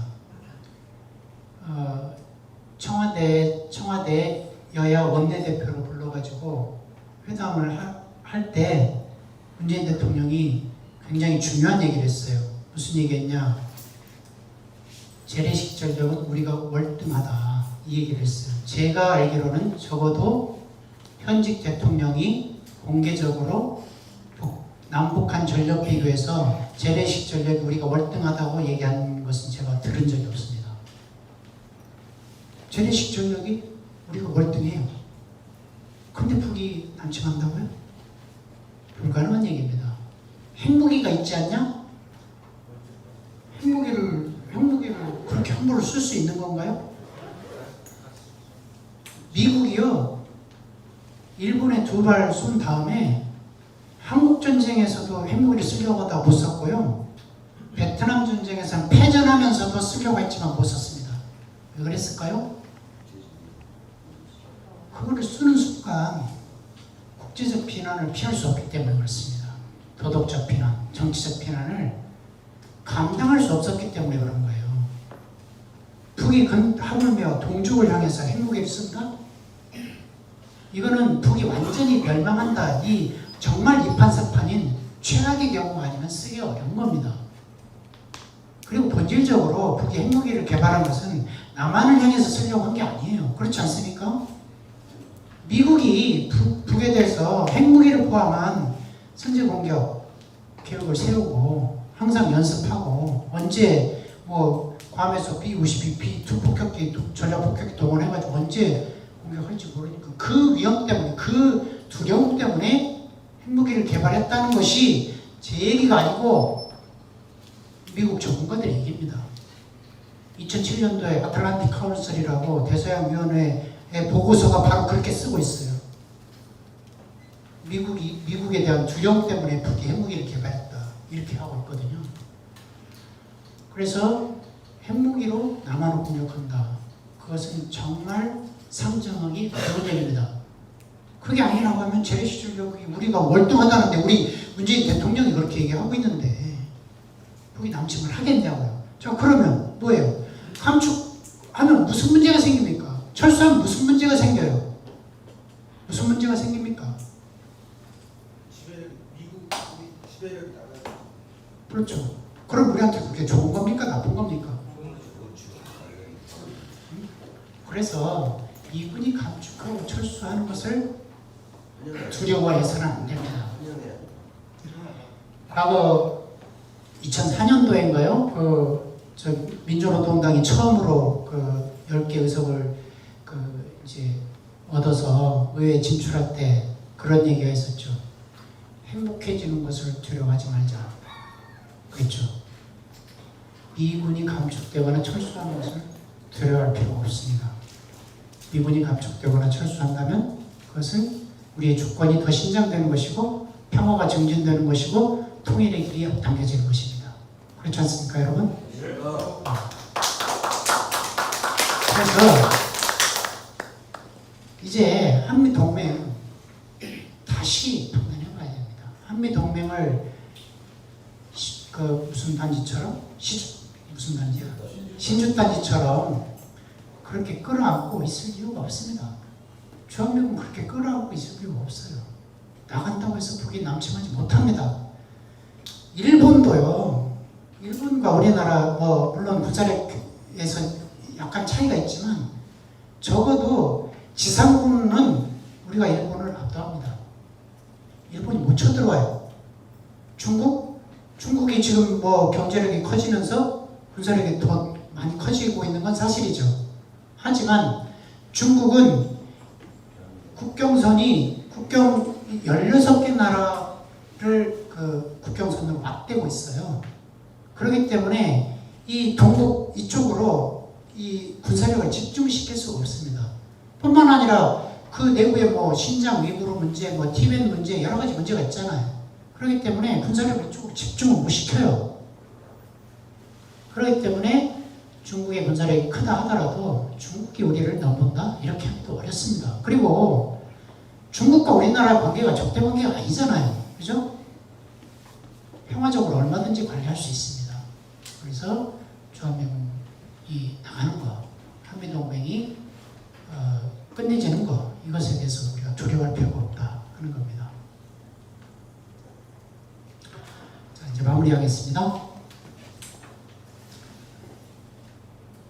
청와대 여야 원내대표를 불러가지고 회담을 할 때 문재인 대통령이 굉장히 중요한 얘기를 했어요. 무슨 얘기했냐? 재래식 전력은 우리가 월등하다 이 얘기를 했어요. 제가 알기로는 적어도 현직 대통령이 공개적으로 남북한 전력 비교에서 재래식 전력이 우리가 월등하다고 얘기하는 것은 제가 들은 적이 없습니다. 재래식 전력이 우리가 월등해요. 근데 북이 남침한다고요? 불가능한 얘기입니다. 핵무기가 있지 않냐? 핵무기를 그렇게 함부로 쓸 수 있는 건가요? 미국이요, 일본에 2발 쏜 다음에 한국전쟁에서도 핵무기를 쓰려고 하다가 못 썼고요, 베트남 전쟁에서는 패전하면서도 쓰려고 했지만 못 썼습니다. 왜 그랬을까요? 그거를 쓰는 순간 국제적 비난을 피할 수 없기 때문에 그렇습니다. 도덕적 비난, 정치적 비난을 감당할 수 없었기 때문에 그런 거예요. 북이 하물며 동족을 향해서 핵무기를 쓴다? 이거는 북이 완전히 멸망한다. 정말 이판사판인 최악의 경우가 아니면 쓰기 어려운 겁니다. 그리고 본질적으로 북이 핵무기를 개발한 것은 남한을 향해서 쓰려고 한 게 아니에요. 그렇지 않습니까? 미국이 북에 대해서 핵무기를 포함한 선제 공격 계획을 세우고 항상 연습하고 언제 뭐 괌에서 B-52, B-2 폭격기, 전략 폭격기 동원해가지고 언제 공격할지 모르니까 그 위험 때문에 그 두려움 때문에 핵무기를 개발했다는 것이 제 얘기가 아니고 미국 전문가들의 얘기입니다. 2007년도에 아틀란틱 카운슬이라고 대서양위원회의 보고서가 바로 그렇게 쓰고 있어요. 미국에 대한 두려움 때문에 북이 핵무기를 개발했다. 이렇게 하고 있거든요. 그래서 핵무기로 남한을 공격한다. 그것은 정말 상정하기 어려운 얘기입니다. 그게 아니라고 하면 재래시설력이 우리가 월등하다는데 우리 문재인 대통령이 그렇게 얘기하고 있는데 북이 남침을 하겠냐고요. 자, 그러면 뭐예요? 감축하면 무슨 문제가 생깁니까? 철수하면 무슨 문제가 생겨요? 무슨 문제가 생깁니까? 지배력이 나가요. 그렇죠. 그럼 우리한테 그게 좋은 겁니까? 나쁜 겁니까? 그래서 미군이 감축하고 철수하는 것을 두려워해서는 안 됩니다. 과거 2004년도인가요? 민주노동당이 처음으로 10개 의석을 이제 얻어서 의회에 진출할 때 그런 얘기가 있었죠. 행복해지는 것을 두려워하지 말자. 그렇죠. 미군이 감축되거나 철수하는 것을 두려워할 필요가 없습니다. 미군이 감축되거나 철수한다면 그것은 우리의 주권이 더 신장되는 것이고 평화가 증진되는 것이고 통일의 길이 앞당겨지는 것입니다. 그렇지 않습니까, 여러분? 그래서 이제 한미동맹 다시 판단해봐야 됩니다. 한미동맹을 무슨 단지처럼 무슨 단지야? 신주단지처럼 그렇게 끌어안고 있을 이유가 없습니다. 주한미군 그렇게 끌어안고 있을 이유가 없어요. 나간다고 해서 북이 남침하지 못합니다. 일본도요. 일본과 우리나라 물론 군사력에서 약간 차이가 있지만 적어도 지상군은 우리가 일본을 압도합니다. 일본이 못 쳐들어와요. 중국이 지금 경제력이 커지면서 군사력이 더 많이 커지고 있는 건 사실이죠. 하지만 중국은 국경 16개 나라를 국경선으로 맞대고 있어요. 그렇기 때문에 이 동북 이쪽으로 이 군사력을 집중시킬 수가 없습니다. 뿐만 아니라 그 내부에 신장 위구르 문제, 티벳 문제 여러 가지 문제가 있잖아요. 그렇기 때문에 군사력을 이쪽으로 집중을 못 시켜요. 그렇기 때문에 중국의 군사력이 크다 하더라도 중국이 우리를 넘본다? 이렇게 하기도 어렵습니다. 그리고 중국과 우리나라의 관계가 적대 관계가 아니잖아요. 그죠? 평화적으로 얼마든지 관리할 수 있습니다. 그래서 주한미군이 나가는 거, 한미동맹이 끝내지는 거, 이것에 대해서 우리가 두려워할 필요가 없다 하는 겁니다. 자, 이제 마무리하겠습니다.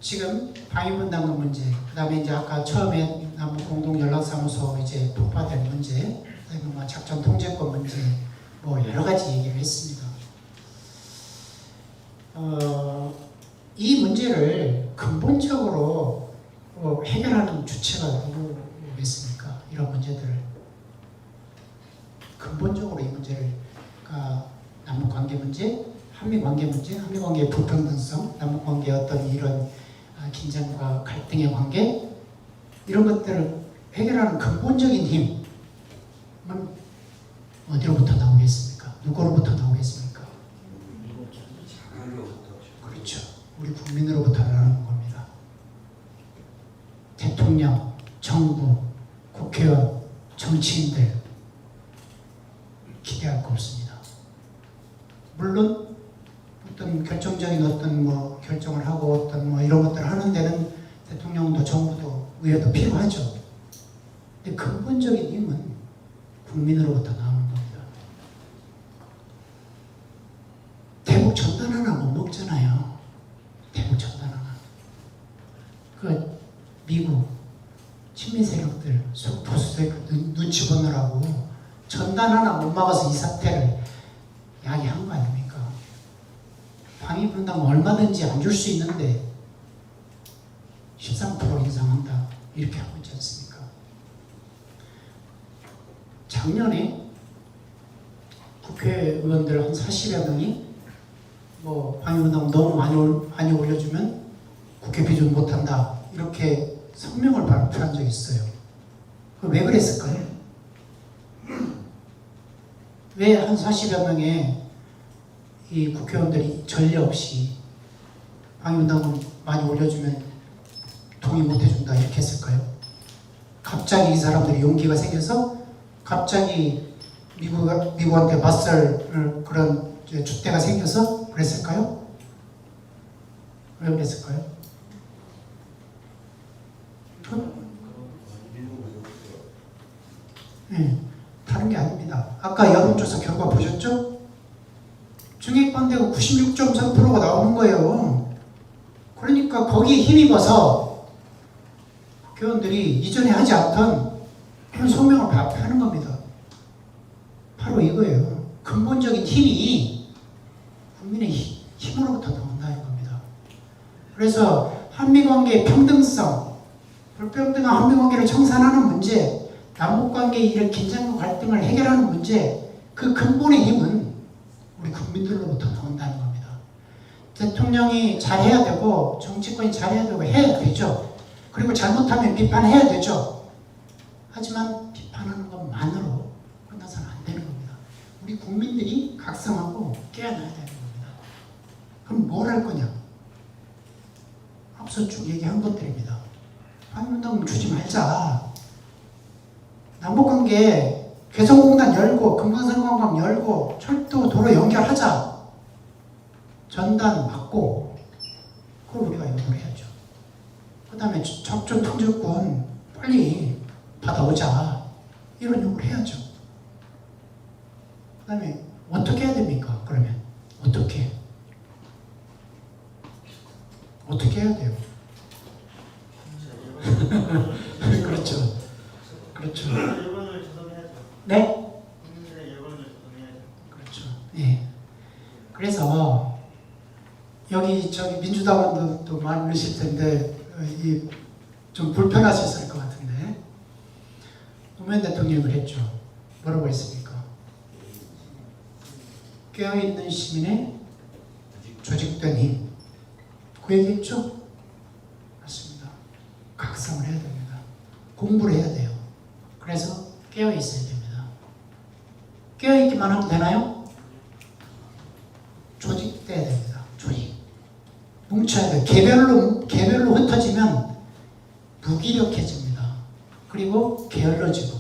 지금 방위분담금 문제, 그 다음에 이제 아까 처음에 남북공동연락사무소 이제 폭파된 문제, 그다음에 작전 통제권 문제, 여러 가지 얘기를 했습니다. 이 문제를 근본적으로 해결하는 주체가 누구겠습니까? 이런 문제들을 근본적으로 이 문제를 남북관계 문제, 한미관계 문제, 한미관계의 불평등성, 남북관계의 어떤 이런 긴장과 갈등의 관계 이런 것들을 해결하는 근본적인 힘은 어디로부터 나오겠습니까? 누구로부터 나오겠습니까? 그렇죠. 우리 국민으로부터 나오는 겁니다. 대통령, 정부, 국회의원, 정치인들 기대할 거 없습니다. 물론 어떤 결정적인 어떤 결정을 하고 어떤 이런 것들을 하는 데는 대통령도 정부도 의회도 필요하죠. 근데 근본적인 힘은 국민으로부터 나오는 겁니다. 대북 전단 하나 못 먹잖아요. 대북 전단 하나. 미국 친미 세력들, 보수 세력들 눈치 보느라고 전단 하나 못 막아서 이 사태를 야기한 거 아닙니까? 방위분담금 얼마든지 안 줄 수 있는데 13% 인상한다 이렇게 하고 있지 않습니까? 작년에 국회의원들 한 40여 명이 뭐 방위분담금 너무 많이 올려주면 국회 비준 못한다 이렇게 성명을 발표한 적이 있어요. 왜 그랬을까요? 왜 한 40여 명의 이 국회의원들이 전례 없이 방위분담금 많이 올려주면 동의 못 해준다 이렇게 했을까요? 갑자기 이 사람들이 용기가 생겨서 갑자기 미국한테 맞설 그런 줏대가 생겨서 그랬을까요? 왜 그랬을까요? 네, 다른 게 아닙니다. 아까 여론조사 결과 보셨죠? 중액반대가 96.3%가 나오는 거예요. 그러니까 거기에 힘입어서 국회의원들이 이전에 하지 않던 그런 소명을 발표하는 겁니다. 바로 이거예요. 근본적인 힘이 국민의 힘으로부터 나온다는 겁니다. 그래서 한미관계의 평등성, 불평등한 한미관계를 청산하는 문제, 남북관계의 이런 긴장과 갈등을 해결하는 문제, 그 근본의 힘은 우리 국민들로부터 나온다는 겁니다. 대통령이 잘해야 되고 정치권이 잘해야 되고 해야 되죠. 그리고 잘못하면 비판해야 되죠. 하지만 비판하는 것만으로 끝나서는 안 되는 겁니다. 우리 국민들이 각성하고 깨어나야 되는 겁니다. 그럼 뭘 할 거냐? 앞서 쭉 얘기한 것들입니다. 방위분담금 주지 말자. 남북관계 개성공단 열고 금강산관광 열고 철도 도로 연결하자. 전단 맞고 그걸 우리가 요구를 해야죠. 그 다음에 적정 통제권 빨리 받아오자. 이런 요구를 해야죠. 그 다음에 어떻게 해야 됩니까? 그러면 어떻게 해야 돼요? 그렇죠. 그렇죠. 여론을 조성해야죠. 네? 국민들의 여론을 조성해야죠. 그렇죠. 예. 그래서 여기 저기 민주당원도 또 많으실 텐데 좀 불편하셨을 것 같은데 노무현 대통령이 그랬죠. 뭐라고 했습니까? 깨어있는 시민의 조직된 힘. 그 얘기했죠? 맞습니다. 각성을 해야 됩니다. 공부를 해야 돼요. 그래서 깨어있어야 됩니다. 깨어있기만 하면 되나요? 조직돼야 됩니다. 조직. 뭉쳐야 돼요. 개별로 흩어지면 무기력해집니다. 그리고 게을러지고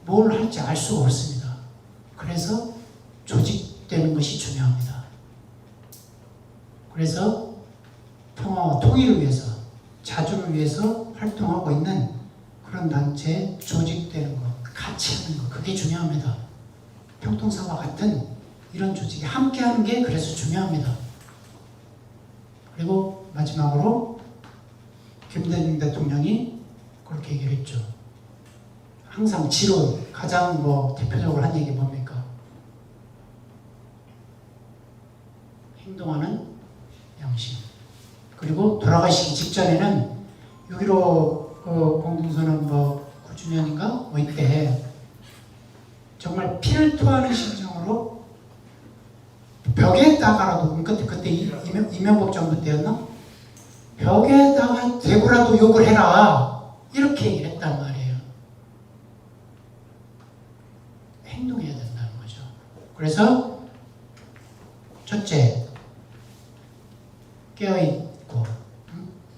뭘 할지 알 수가 없습니다. 그래서 조직되는 것이 중요합니다. 그래서 평화와 통일을 위해서 자주를 위해서 활동하고 있는 그런 단체에 조직되는 것, 같이 하는 것, 그게 중요합니다. 평통사와 같은 이런 조직이 함께하는 게 그래서 중요합니다. 그리고 마지막으로 김대중 대통령이 그렇게 얘기를 했죠. 항상 지론, 가장 대표적으로 한 얘기 뭡니까? 행동하는 양심. 그리고 돌아가시기 직전에는 6.15 공동선언 9주년인가? 이때 정말 피를 토하는 심정으로 벽에다가라도 그때 이명박 정부 때였나? 벽에다가 대고라도 욕을 해라. 이렇게 얘기를 했단 말이에요. 행동해야 된다는 거죠. 그래서 첫째, 깨어있고,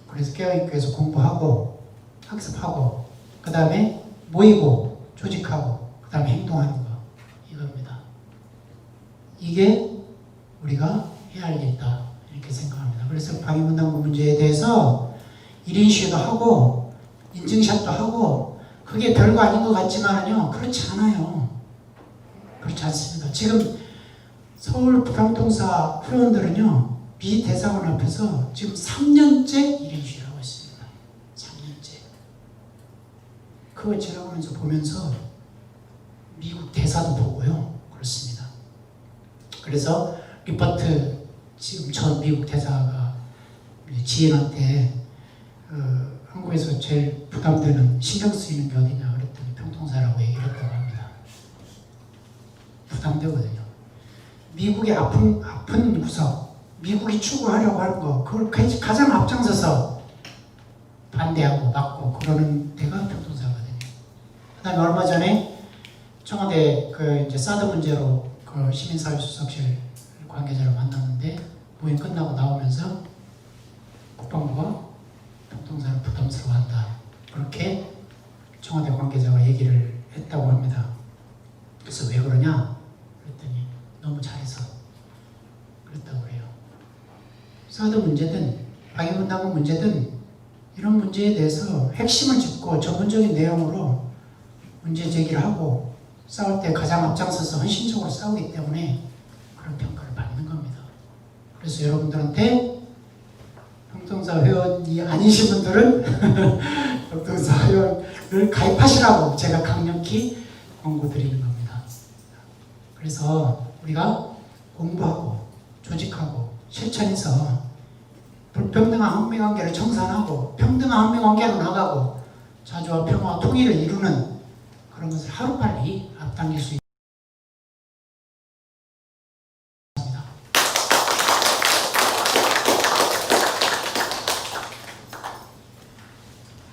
그래서 깨어있고 해서 공부하고 학습하고 그 다음에 모이고 조직하고 그 다음에 행동하는 거, 이겁니다. 이게 우리가 해야 할 일이다 이렇게 생각합니다. 그래서 방위분담금 문제에 대해서 1인 시위도 하고 인증샷도 하고 그게 별거 아닌 것 같지만요, 그렇지 않아요. 그렇지 않습니다. 지금 서울 평통사 회원들은요, 미 대사관 앞에서 지금 3년째 1인 시위를 하고 있습니다. 3년째. 그거 지나가면서 보면서 미국 대사도 보고요. 그렇습니다. 그래서 리포트 지금 전 미국 대사가 지인한테 한국에서 제일 부담되는 신경 쓰이는 게 어디냐 그랬더니 평통사라고 얘기를 했다고 합니다. 부담되거든요. 미국의 아픈 구석, 미국이 추구하려고 하는 거, 그걸 가장 앞장서서 반대하고 막고 그러는 데가 평통사거든요. 그다음에 얼마 전에 청와대 이제 사드 문제로 시민사회수석실 관계자를 만났는데 모임 끝나고 나오면서 국방부가 평통사를 부담스러워한다. 그렇게 청와대 관계자가 얘기를 했다고 합니다. 그래서 왜 그러냐? 그랬더니 너무 잘해서 그랬다고 해요. 사드 문제든 방위분담금 문제든 이런 문제에 대해서 핵심을 짚고 전문적인 내용으로 문제 제기를 하고 싸울 때 가장 앞장서서 헌신적으로 싸우기 때문에 그런 평가를 받는 겁니다. 그래서 여러분들한테 평통사 회원이 아니신 분들은 평통사 회원을 가입하시라고 제가 강력히 권고드리는 겁니다. 그래서 우리가 공부하고 조직하고 실천해서 불평등한 한미관계를 청산하고 평등한 한미관계로 나가고 자주와 평화와 통일을 이루는 그런 것을 하루빨리 앞당길 수 있습니다.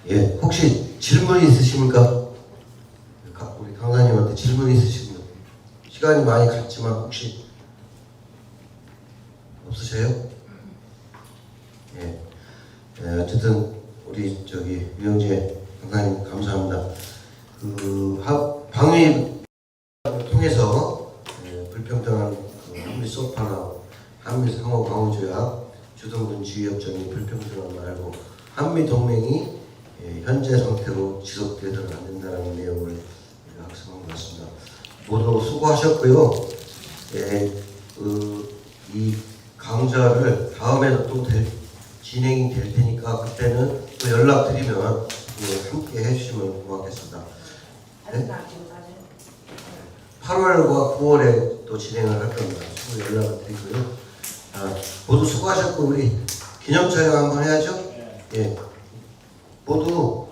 예, 혹시 질문 있으십니까? 우리 강사님한테 질문 있으십니까? 시간이 많이 갔지만 혹시 없으세요? 예. 어쨌든 우리 유영재 강사님 감사합니다. 방위 통해서 불평등한 한미 소파나 한미 상호 방어조약, 주동군 지휘협정이 불평등한 말고 한미 동맹이 현재 상태로 지속되도록 안 된다는 내용을 학습한 것 같습니다. 모두 수고하셨고요. 이 강좌를 다음에도 또 진행이 될 테니까 그때는 또 연락드리면 함께 해주시면 고맙겠습니다. 네? 8월과 9월에 또 진행을 할 겁니다. 또 연락을 드리고요. 모두 수고하셨고 우리 기념 촬영 한번 해야죠. 예. 모두